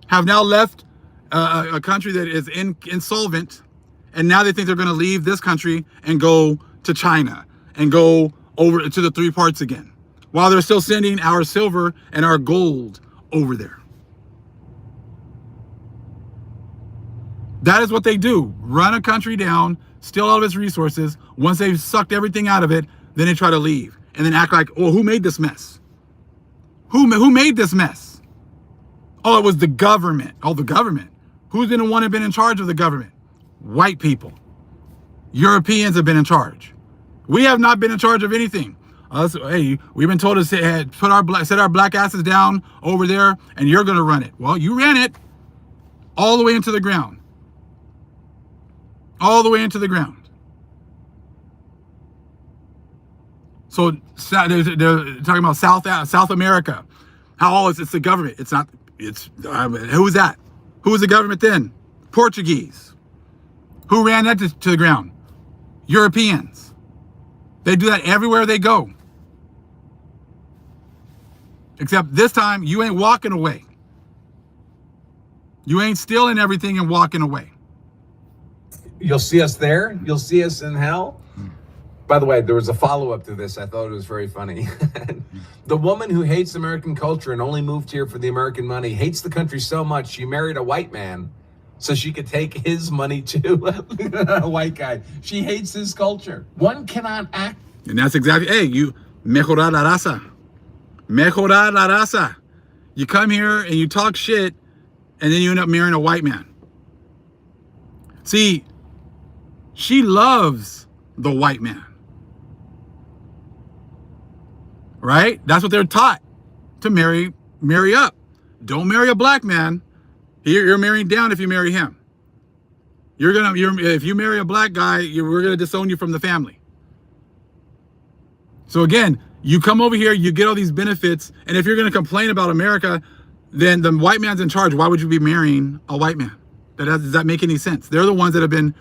have now left a country that is insolvent, and now they think they're going to leave this country and go to China and go over to the three parts again, while they're still sending our silver and our gold over there. That is what they do. Run a country down, steal all of its resources. Once they've sucked everything out of it, then they try to leave and then act like, oh, who made this mess? Who made this mess? Oh, it was the government. Oh, the government. Who's been the one who's been in charge of the government? White people. Europeans have been in charge. We have not been in charge of anything. Hey, we've been told to set our black asses down over there, and you're going to run it. Well, you ran it all the way into the ground. All the way into the ground. So they're talking about South America. How it's the government. It's not. Who is that? Who was the government then? Portuguese. Who ran that to the ground? Europeans. They do that everywhere they go. Except this time, you ain't walking away. You ain't stealing everything and walking away.
You'll see us there. You'll see us in hell. By the way, there was a follow-up to this. I thought it was very funny. The woman who hates American culture and only moved here for the American money hates the country so much she married a white man so she could take his money too. A white guy. She hates his culture. One cannot act.
And that's exactly, hey, you mejorar la raza. Mejorar la raza. You come here and you talk shit and then you end up marrying a white man. See, she loves the white man. Right? That's what they're taught, to marry up. Don't marry a black man. You're marrying down if you marry him. If you marry a black guy, we're gonna disown you from the family. So again, you come over here, you get all these benefits, and if you're gonna complain about America, then the white man's in charge. Why would you be marrying a white man? Does that make any sense? They're the ones that have been,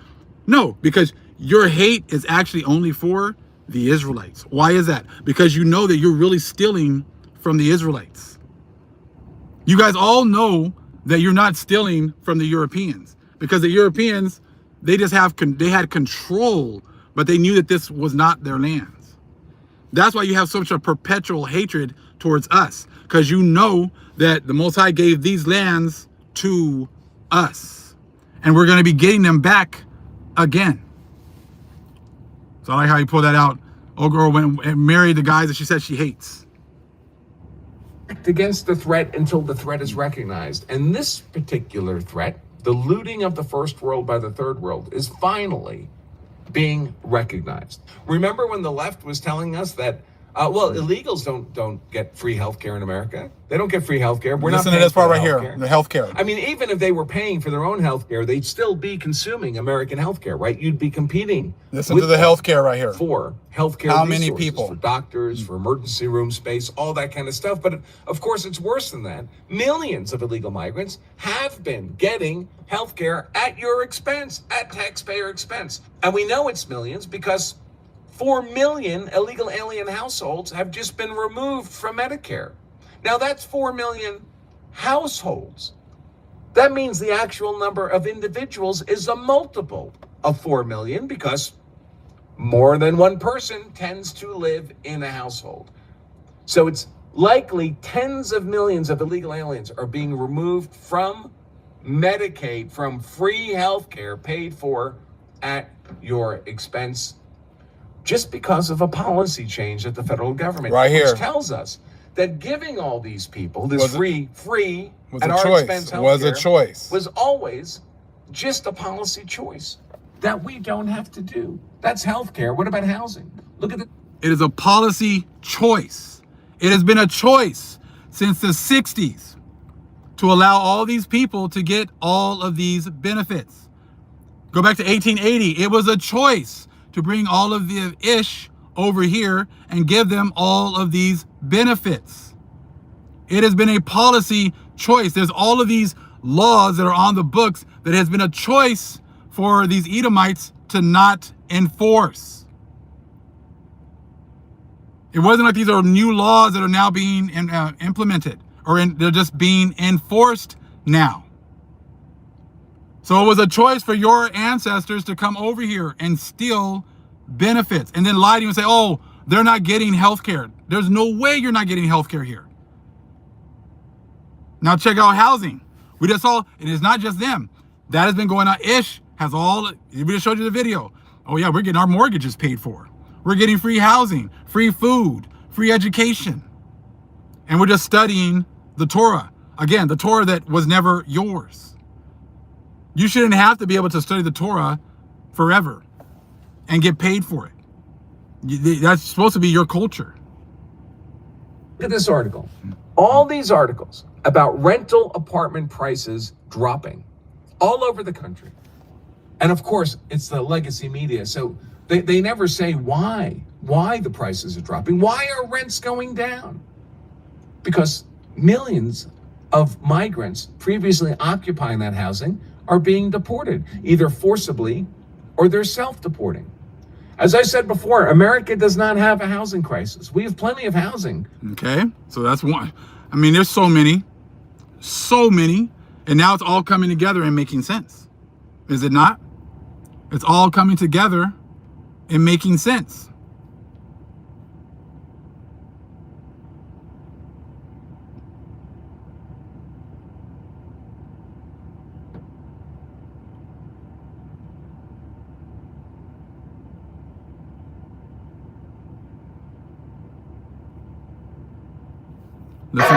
no, because your hate is actually only for the Israelites. Why is that? Because you know that you're really stealing from the Israelites. You guys all know that you're not stealing from the Europeans, because the Europeans, they had control, but they knew that this was not their lands. That's why you have such a perpetual hatred towards us, because you know that the Most High gave these lands to us, and we're going to be getting them back again. So I like how you pull that out. Old girl went and married the guys that she said she hates.
Against the threat until the threat is recognized. And this particular threat, the looting of the first world by the third world, is finally being recognized. Remember when the left was telling us that, illegals don't get free healthcare in America? They don't get free healthcare.
Listen to this part right here, the healthcare.
I mean, even if they were paying for their own healthcare, they'd still be consuming American healthcare, right? You'd be competing.
Listen to the healthcare right here.
For healthcare
How many people?
For doctors, for emergency room space, all that kind of stuff. But of course, it's worse than that. Millions of illegal migrants have been getting healthcare at your expense, at taxpayer expense. And we know it's millions because 4 million illegal alien households have just been removed from Medicare. Now that's 4 million households. That means the actual number of individuals is a multiple of 4 million, because more than one person tends to live in a household. So it's likely tens of millions of illegal aliens are being removed from Medicaid, from free healthcare paid for at your expense, just because of a policy change at the federal government.
Right here.
Which tells us that giving all these people this free
at our expense healthcare
was always just a policy choice that we don't have to do. That's healthcare. What about housing? Look at it.
It is a policy choice. It has been a choice since the 60s to allow all these people to get all of these benefits. Go back to 1880. It was a choice to bring all of the Ish over here and give them all of these benefits. It has been a policy choice. There's all of these laws that are on the books that has been a choice for these Edomites to not enforce. It wasn't like these are new laws that are now being implemented, or they're just being enforced now. So it was a choice for your ancestors to come over here and steal benefits and then lie to you and say, oh, they're not getting health care. There's no way you're not getting health care here. Now check out housing. We just saw, and it's not just them. That has been going on. Ish has all, we just showed you the video. Oh yeah, we're getting our mortgages paid for. We're getting free housing, free food, free education. And we're just studying the Torah. Again, the Torah that was never yours. You shouldn't have to be able to study the Torah forever and get paid for it. That's supposed to be your culture.
Look at this article. All these articles about rental apartment prices dropping all over the country. And of course, it's the legacy media. So they never say why the prices are dropping. Why are rents going down? Because millions of migrants previously occupying that housing are being deported, either forcibly or they're self-deporting. As I said before, America does not have a housing crisis. We have plenty of housing.
Okay, so that's one. I mean, there's so many, and now it's all coming together and making sense. Is it not? It's all coming together and making sense.
How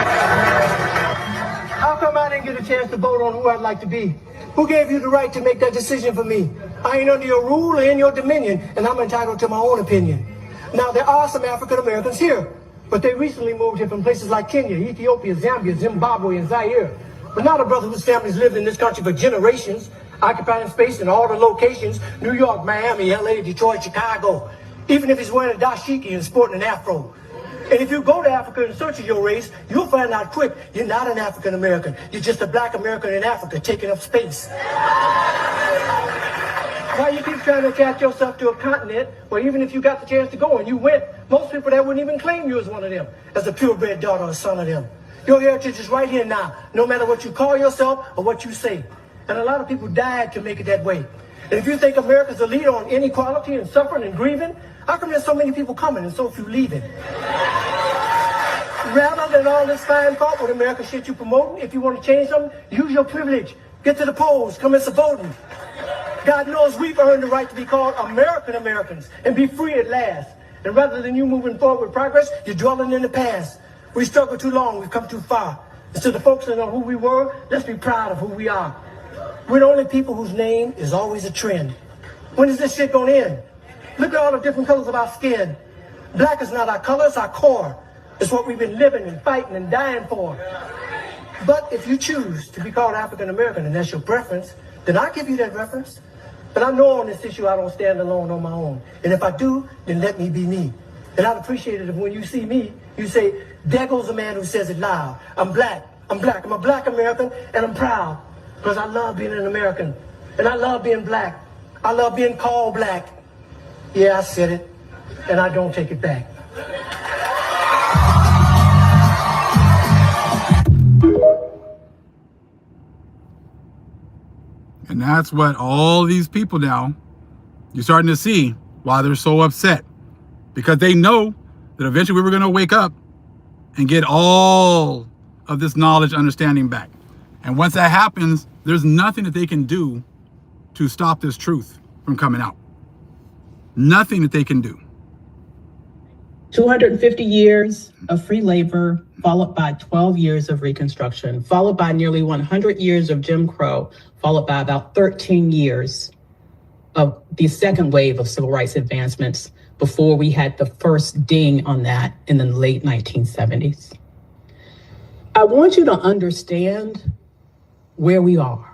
come I didn't get a chance to vote on who I'd like to be? Who gave you the right to make that decision for me? I ain't under your rule or in your dominion, and I'm entitled to my own opinion. Now, there are some African Americans here, but they recently moved here from places like Kenya, Ethiopia, Zambia, Zimbabwe, and Zaire. But not a brother whose family's lived in this country for generations, occupying space in all the locations, New York, Miami, LA, Detroit, Chicago. Even if he's wearing a dashiki and sporting an afro. And if you go to Africa in search of your race, you'll find out quick, you're not an African American. You're just a black American in Africa taking up space. Why you keep trying to attach yourself to a continent where even if you got the chance to go and you went, most people that wouldn't even claim you as one of them, as a purebred daughter or son of them. Your heritage is right here now, no matter what you call yourself or what you say. And a lot of people died to make it that way. And if you think America's a leader on inequality and suffering and grieving, how come there's so many people coming and so few leaving? Rather than all this fine talk with America shit you promoting, if you want to change something, use your privilege. Get to the polls, commence the voting. God knows we've earned the right to be called American Americans and be free at last. And rather than you moving forward with progress, you're dwelling in the past. We struggled too long, we've come too far. Instead of focusing on who we were, let's be proud of who we are. We're the only people whose name is always a trend. When is this shit gonna end? Look at all the different colors of our skin. Black is not our color, it's our core. It's what we've been living and fighting and dying for. But if you choose to be called African American and that's your preference, then I'll give you that reference. But I know on this issue I don't stand alone on my own. And if I do, then let me be me. And I'd appreciate it if when you see me, you say, there goes a man who says it loud. I'm black. I'm a black American, and I'm proud. Because I love being an American. And I love being black. I love being called black. Yeah, I said it. And I don't take it back.
And that's what all these people now, you're starting to see why they're so upset. Because they know that eventually we're going to wake up and get all of this knowledge, understanding back. And once that happens, there's nothing that they can do to stop this truth from coming out. Nothing that they can do.
250 years of free labor, followed by 12 years of Reconstruction, followed by nearly 100 years of Jim Crow, followed by about 13 years of the second wave of civil rights advancements before we had the first ding on that in the late 1970s. I want you to understand where we are,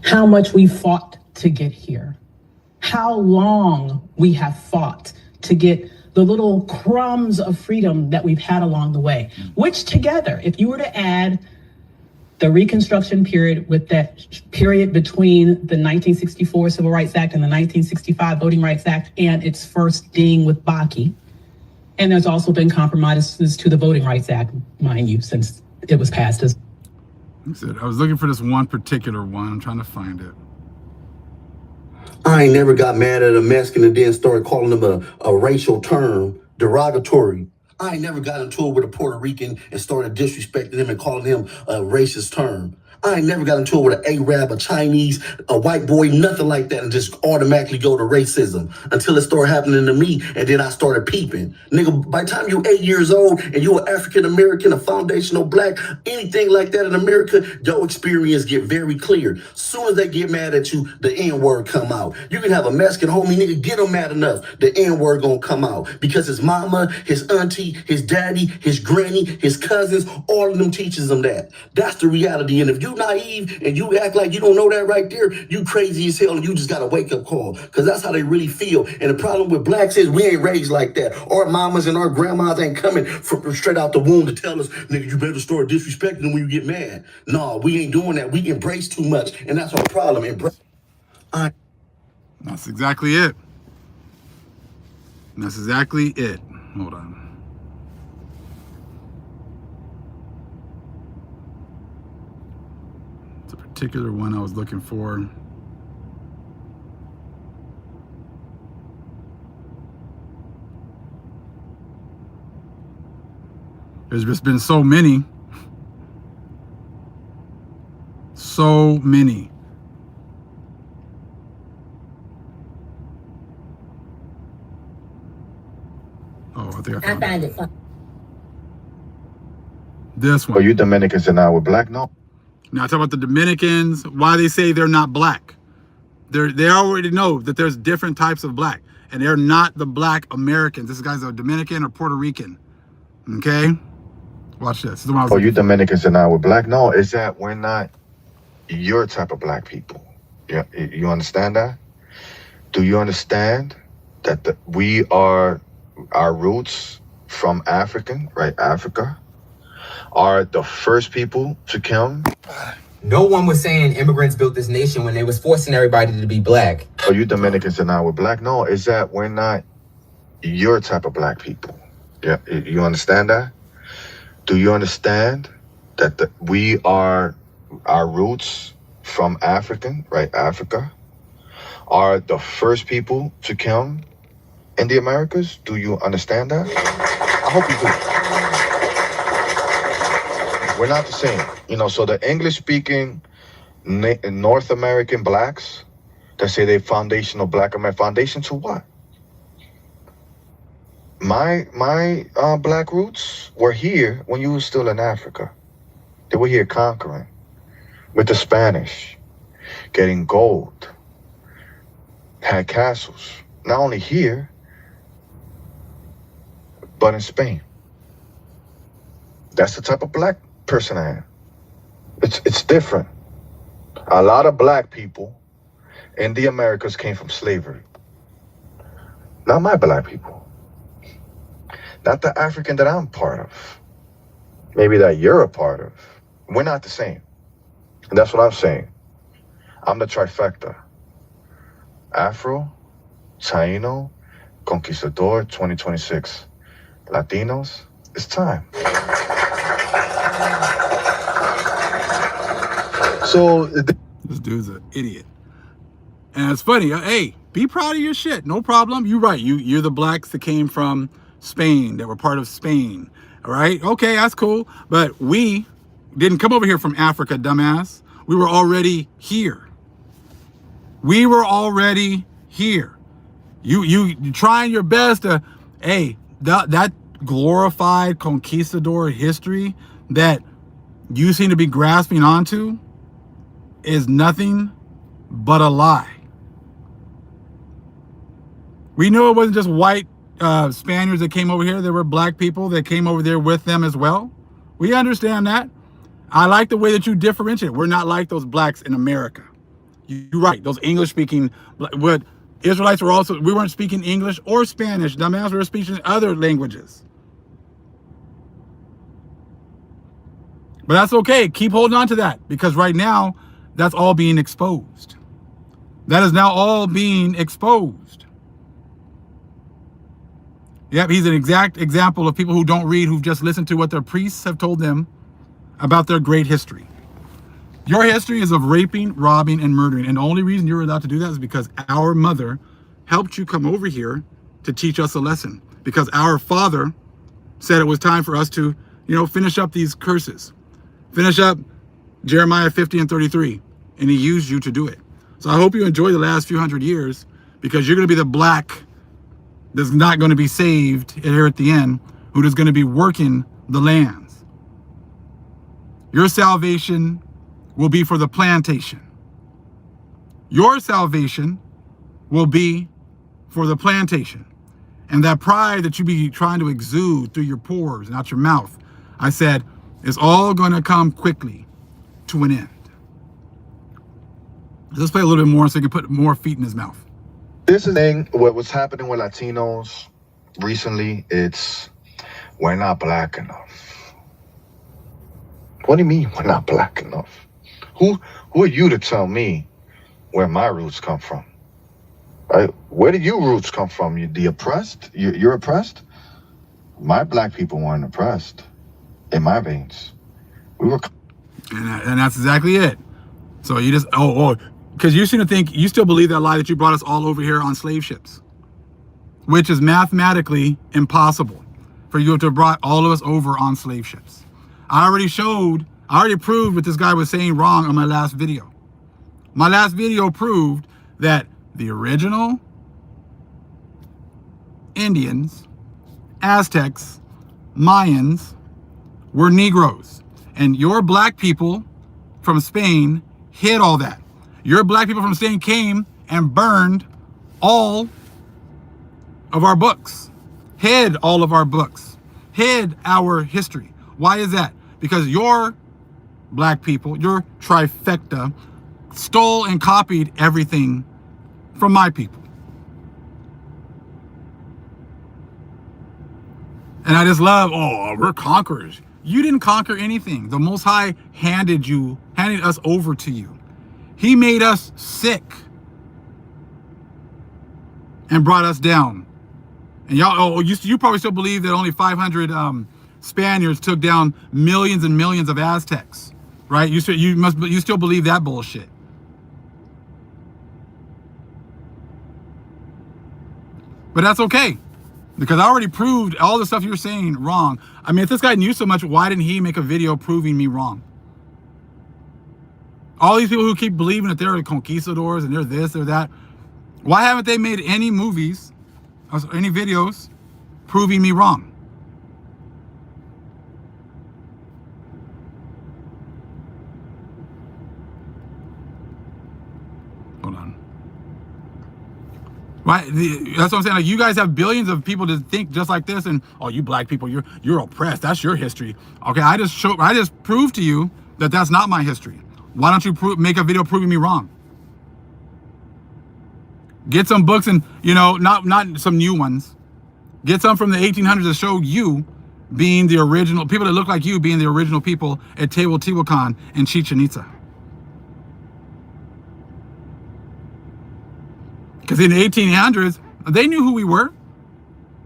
how much we fought to get here, how long we have fought to get the little crumbs of freedom that we've had along the way, which together, if you were to add the Reconstruction period with that period between the 1964 Civil Rights Act and the 1965 Voting Rights Act and its first ding with Bakke, and there's also been compromises to the Voting Rights Act, mind you, since it was passed as.
I was looking for this one particular one. I'm trying to find it.
I ain't never got mad at a Mexican and then started calling them a racial term, derogatory. I ain't never got into it with a Puerto Rican and started disrespecting him and calling him a racist term. I ain't never got into it with an Arab, a Chinese, a white boy, nothing like that, and just automatically go to racism until it started happening to me, and then I started peeping. Nigga, by the time you're 8 years old and you're an African-American, a foundational black, anything like that in America, your experience get very clear. Soon as they get mad at you, the N-word come out. You can have a Mexican homie, nigga, get him mad enough, the N-word gonna come out. Because his mama, his auntie, his daddy, his granny, his cousins, all of them teaches them that. That's the reality, and if you naive and you act like you don't know that right there, you crazy as hell and you just got a wake-up call, because that's how they really feel. And the problem with blacks is we ain't raised like that. Our mamas and our grandmas ain't coming from straight out the womb to tell us, nigga, you better start disrespecting them when you get mad. No, we ain't doing that. We embrace too much, and that's our problem.
That's exactly it. That's exactly it. Hold on. Particular one I was looking for. There's just been so many. So many. Oh, I think I found it. This one.
Oh, you Dominicans and I were black? No.
Now talk about the Dominicans, why they say they're not black. They already know that there's different types of black, and they're not the black Americans. This guy's a Dominican or Puerto Rican. Okay? Watch this. This is the one I was
you Dominicans and I were black? No, it's that we're not your type of black people. Yeah, you understand that? Do you understand that we are, our roots from Africa, are the first people to come?
No one was saying immigrants built this nation when they was forcing everybody to be black.
Oh, you Dominicans and I were black? No, it's that we're not your type of black people. Yeah, you understand that? Do you understand that we are, our roots from Africa, are the first people to come in the Americas? Do you understand that? I hope you do. We're not the same. So the English-speaking North American blacks that say they foundational black American, foundation to what? My black roots were here when you were still in Africa. They were here conquering with the Spanish, getting gold, had castles, not only here, but in Spain. That's the type of black person I am. It's different. A lot of black people in the Americas came from slavery. Not my black people. Not the African that I'm part of. Maybe that you're a part of. We're not the same. And that's what I'm saying. I'm the trifecta. Afro, Taino, Conquistador 2026. Latinos, it's time. So
this dude's an idiot. And it's funny. Hey, be proud of your shit. No problem. You're right. You're the blacks that came from Spain, that were part of Spain. All right. Okay, that's cool. But we didn't come over here from Africa, dumbass. We were already here. We were already here. You trying your best to, hey, that glorified conquistador history that you seem to be grasping onto is nothing but a lie. We know it wasn't just white Spaniards that came over here. There were black people that came over there with them as well. We understand that. I like the way that you differentiate. We're not like those blacks in America. You're right. Those English-speaking, what Israelites we weren't speaking English or Spanish. Dumbass, we were speaking other languages. But that's okay. Keep holding on to that, because right now, that's all being exposed. That is now all being exposed. Yep, he's an exact example of people who don't read, who've just listened to what their priests have told them about their great history. Your history is of raping, robbing, and murdering. And the only reason you're allowed to do that is because our mother helped you come over here to teach us a lesson. Because our father said it was time for us to, finish up these curses. Finish up Jeremiah 50 and 33. And he used you to do it. So I hope you enjoy the last few hundred years, because you're going to be the black that's not going to be saved here at the end, who is going to be working the lands. Your salvation will be for the plantation. Your salvation will be for the plantation. And that pride that you be trying to exude through your pores and out your mouth, I said, is all going to come quickly to an end. Let's play a little bit more so he can put more feet in his mouth.
This is the thing, what was happening with Latinos recently, we're not black enough. What do you mean we're not black enough? Who are you to tell me where my roots come from? Right? Where do your roots come from? You the oppressed? You're oppressed? My black people weren't oppressed in my veins. We were.
And that's exactly it. So you just, because you seem to think, you still believe that lie that you brought us all over here on slave ships, which is mathematically impossible for you to have brought all of us over on slave ships. I already proved what this guy was saying wrong on my last video. My last video proved that the original Indians, Aztecs, Mayans were Negroes. And your black people from Spain hid all that. Your black people from Spain came and burned all of our books, hid all of our books, hid our history. Why is that? Because your black people, your trifecta, stole and copied everything from my people. And I just love, we're conquerors. You didn't conquer anything. The Most High handed us over to you. He made us sick and brought us down. And y'all, you probably still believe that only 500 Spaniards took down millions and millions of Aztecs, right? You still believe that bullshit. But that's okay, because I already proved all the stuff you're saying wrong. I mean, if this guy knew so much, why didn't he make a video proving me wrong? All these people who keep believing that they're the conquistadors and they're this, they're that, why haven't they made any movies, any videos proving me wrong? Hold on. Right? That's what I'm saying. Like, you guys have billions of people to think just like this, and you black people, you're oppressed. That's your history. Okay, I just proved to you that that's not my history. Why don't you make a video proving me wrong? Get some books and, not some new ones. Get some from the 1800s to show you being the original, people that look like you being the original people at Teotihuacan and Chichen Itza. Because in the 1800s, they knew who we were.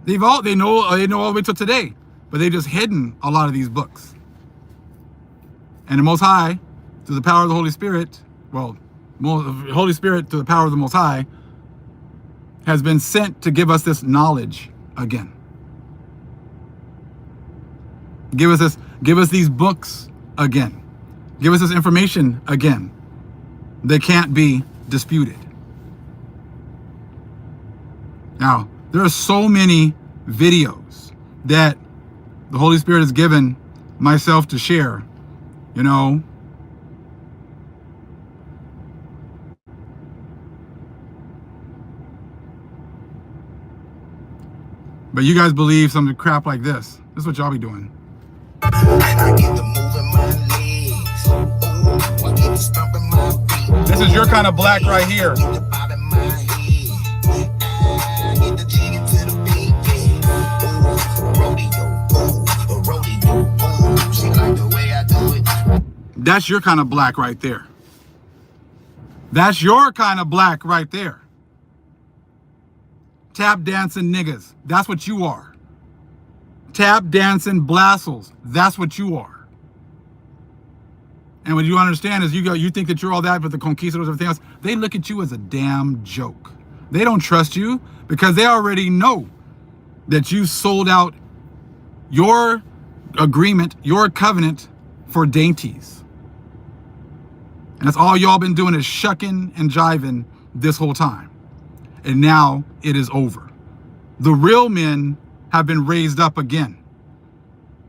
They know all the way to today, but they just hidden a lot of these books. And the Most High, through the power of the Holy Spirit, Holy Spirit through the power of the Most High, has been sent to give us this knowledge again. Give us these books again. Give us this information again. They can't be disputed. Now, there are so many videos that the Holy Spirit has given myself to share, But you guys believe some crap like this. This is what y'all be doing. This is your kind of black right here. That's your kind of black right there. That's your kind of black right there. Tap dancing niggas. That's what you are. Tap dancing blassels. That's what you are. And what you understand is you think that you're all that, but the conquistadors and everything else, they look at you as a damn joke. They don't trust you because they already know that you sold out your agreement, your covenant for dainties. And that's all y'all been doing is shucking and jiving this whole time. And now it is over. The real men have been raised up again.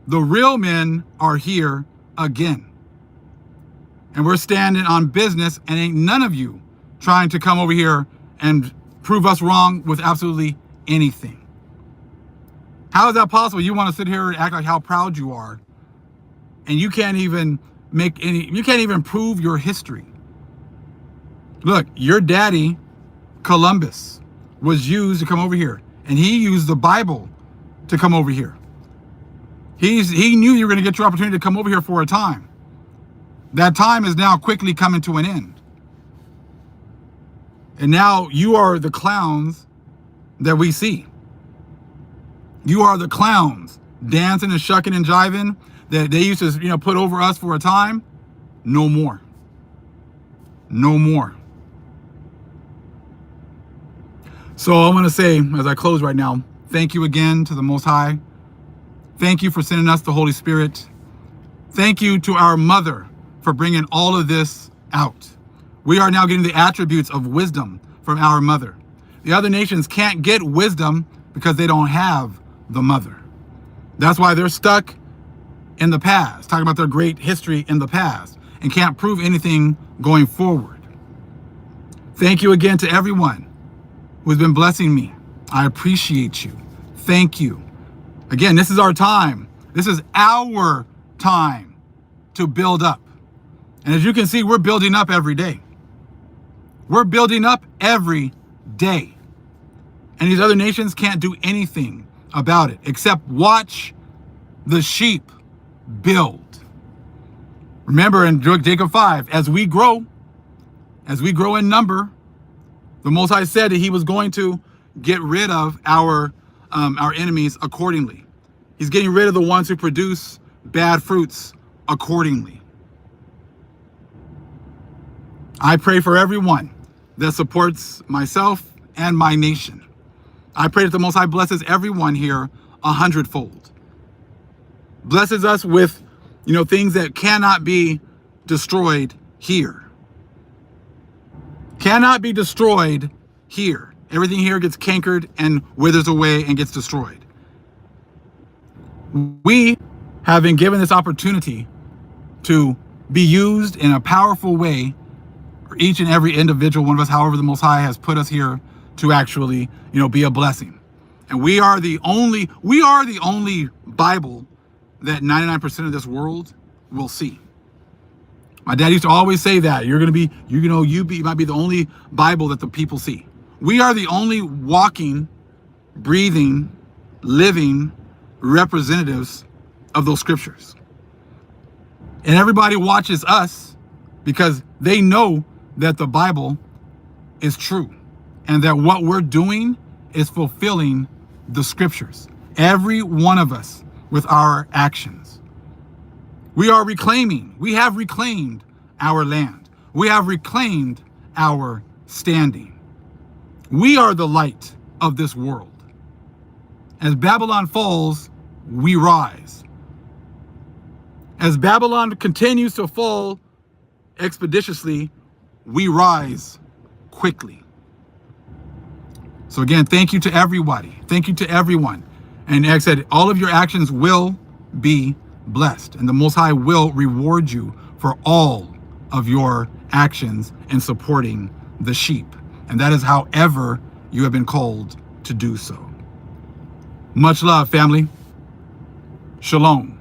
The real men are here again. And we're standing on business, and ain't none of you trying to come over here and prove us wrong with absolutely anything. How is that possible? You want to sit here and act like how proud you are, and you can't even prove your history. Look, your daddy, Columbus, was used to come over here, and he used the Bible to come over here. He knew you were going to get your opportunity to come over here for a time. That time is now quickly coming to an end. And now you are the clowns that we see. You are the clowns dancing and shucking and jiving that they used to, put over us for a time. No more. No more. So I want to say, as I close right now, thank you again to the Most High. Thank you for sending us the Holy Spirit. Thank you to our mother for bringing all of this out. We are now getting the attributes of wisdom from our mother. The other nations can't get wisdom because they don't have the mother. That's why they're stuck in the past, talking about their great history in the past, and can't prove anything going forward. Thank you again to everyone who's been blessing me. I appreciate you. Thank you. Again, this is our time. This is our time to build up. And as you can see, we're building up every day. We're building up every day. And these other nations can't do anything about it except watch the sheep build. Remember in Jacob 5, as we grow in number, the Most High said that he was going to get rid of our enemies accordingly. He's getting rid of the ones who produce bad fruits accordingly. I pray for everyone that supports myself and my nation. I pray that the Most High blesses everyone here 100-fold. Blesses us with, things that cannot be destroyed here. Cannot be destroyed here. Everything here gets cankered and withers away and gets destroyed. We have been given this opportunity to be used in a powerful way for each and every individual one of us, however the Most High has put us here to actually, be a blessing. And we are the only Bible that 99% of this world will see. My dad used to always say that you might be the only Bible that the people see. We are the only walking, breathing, living representatives of those scriptures. And everybody watches us because they know that the Bible is true and that what we're doing is fulfilling the scriptures. Every one of us with our actions. We have reclaimed our land. We have reclaimed our standing. We are the light of this world. As Babylon falls, we rise. As Babylon continues to fall expeditiously, we rise quickly. So again, thank you to everybody. Thank you to everyone. And like I said, all of your actions will be blessed, and the Most High will reward you for all of your actions in supporting the sheep. And that is however you have been called to do so. Much love, family. Shalom.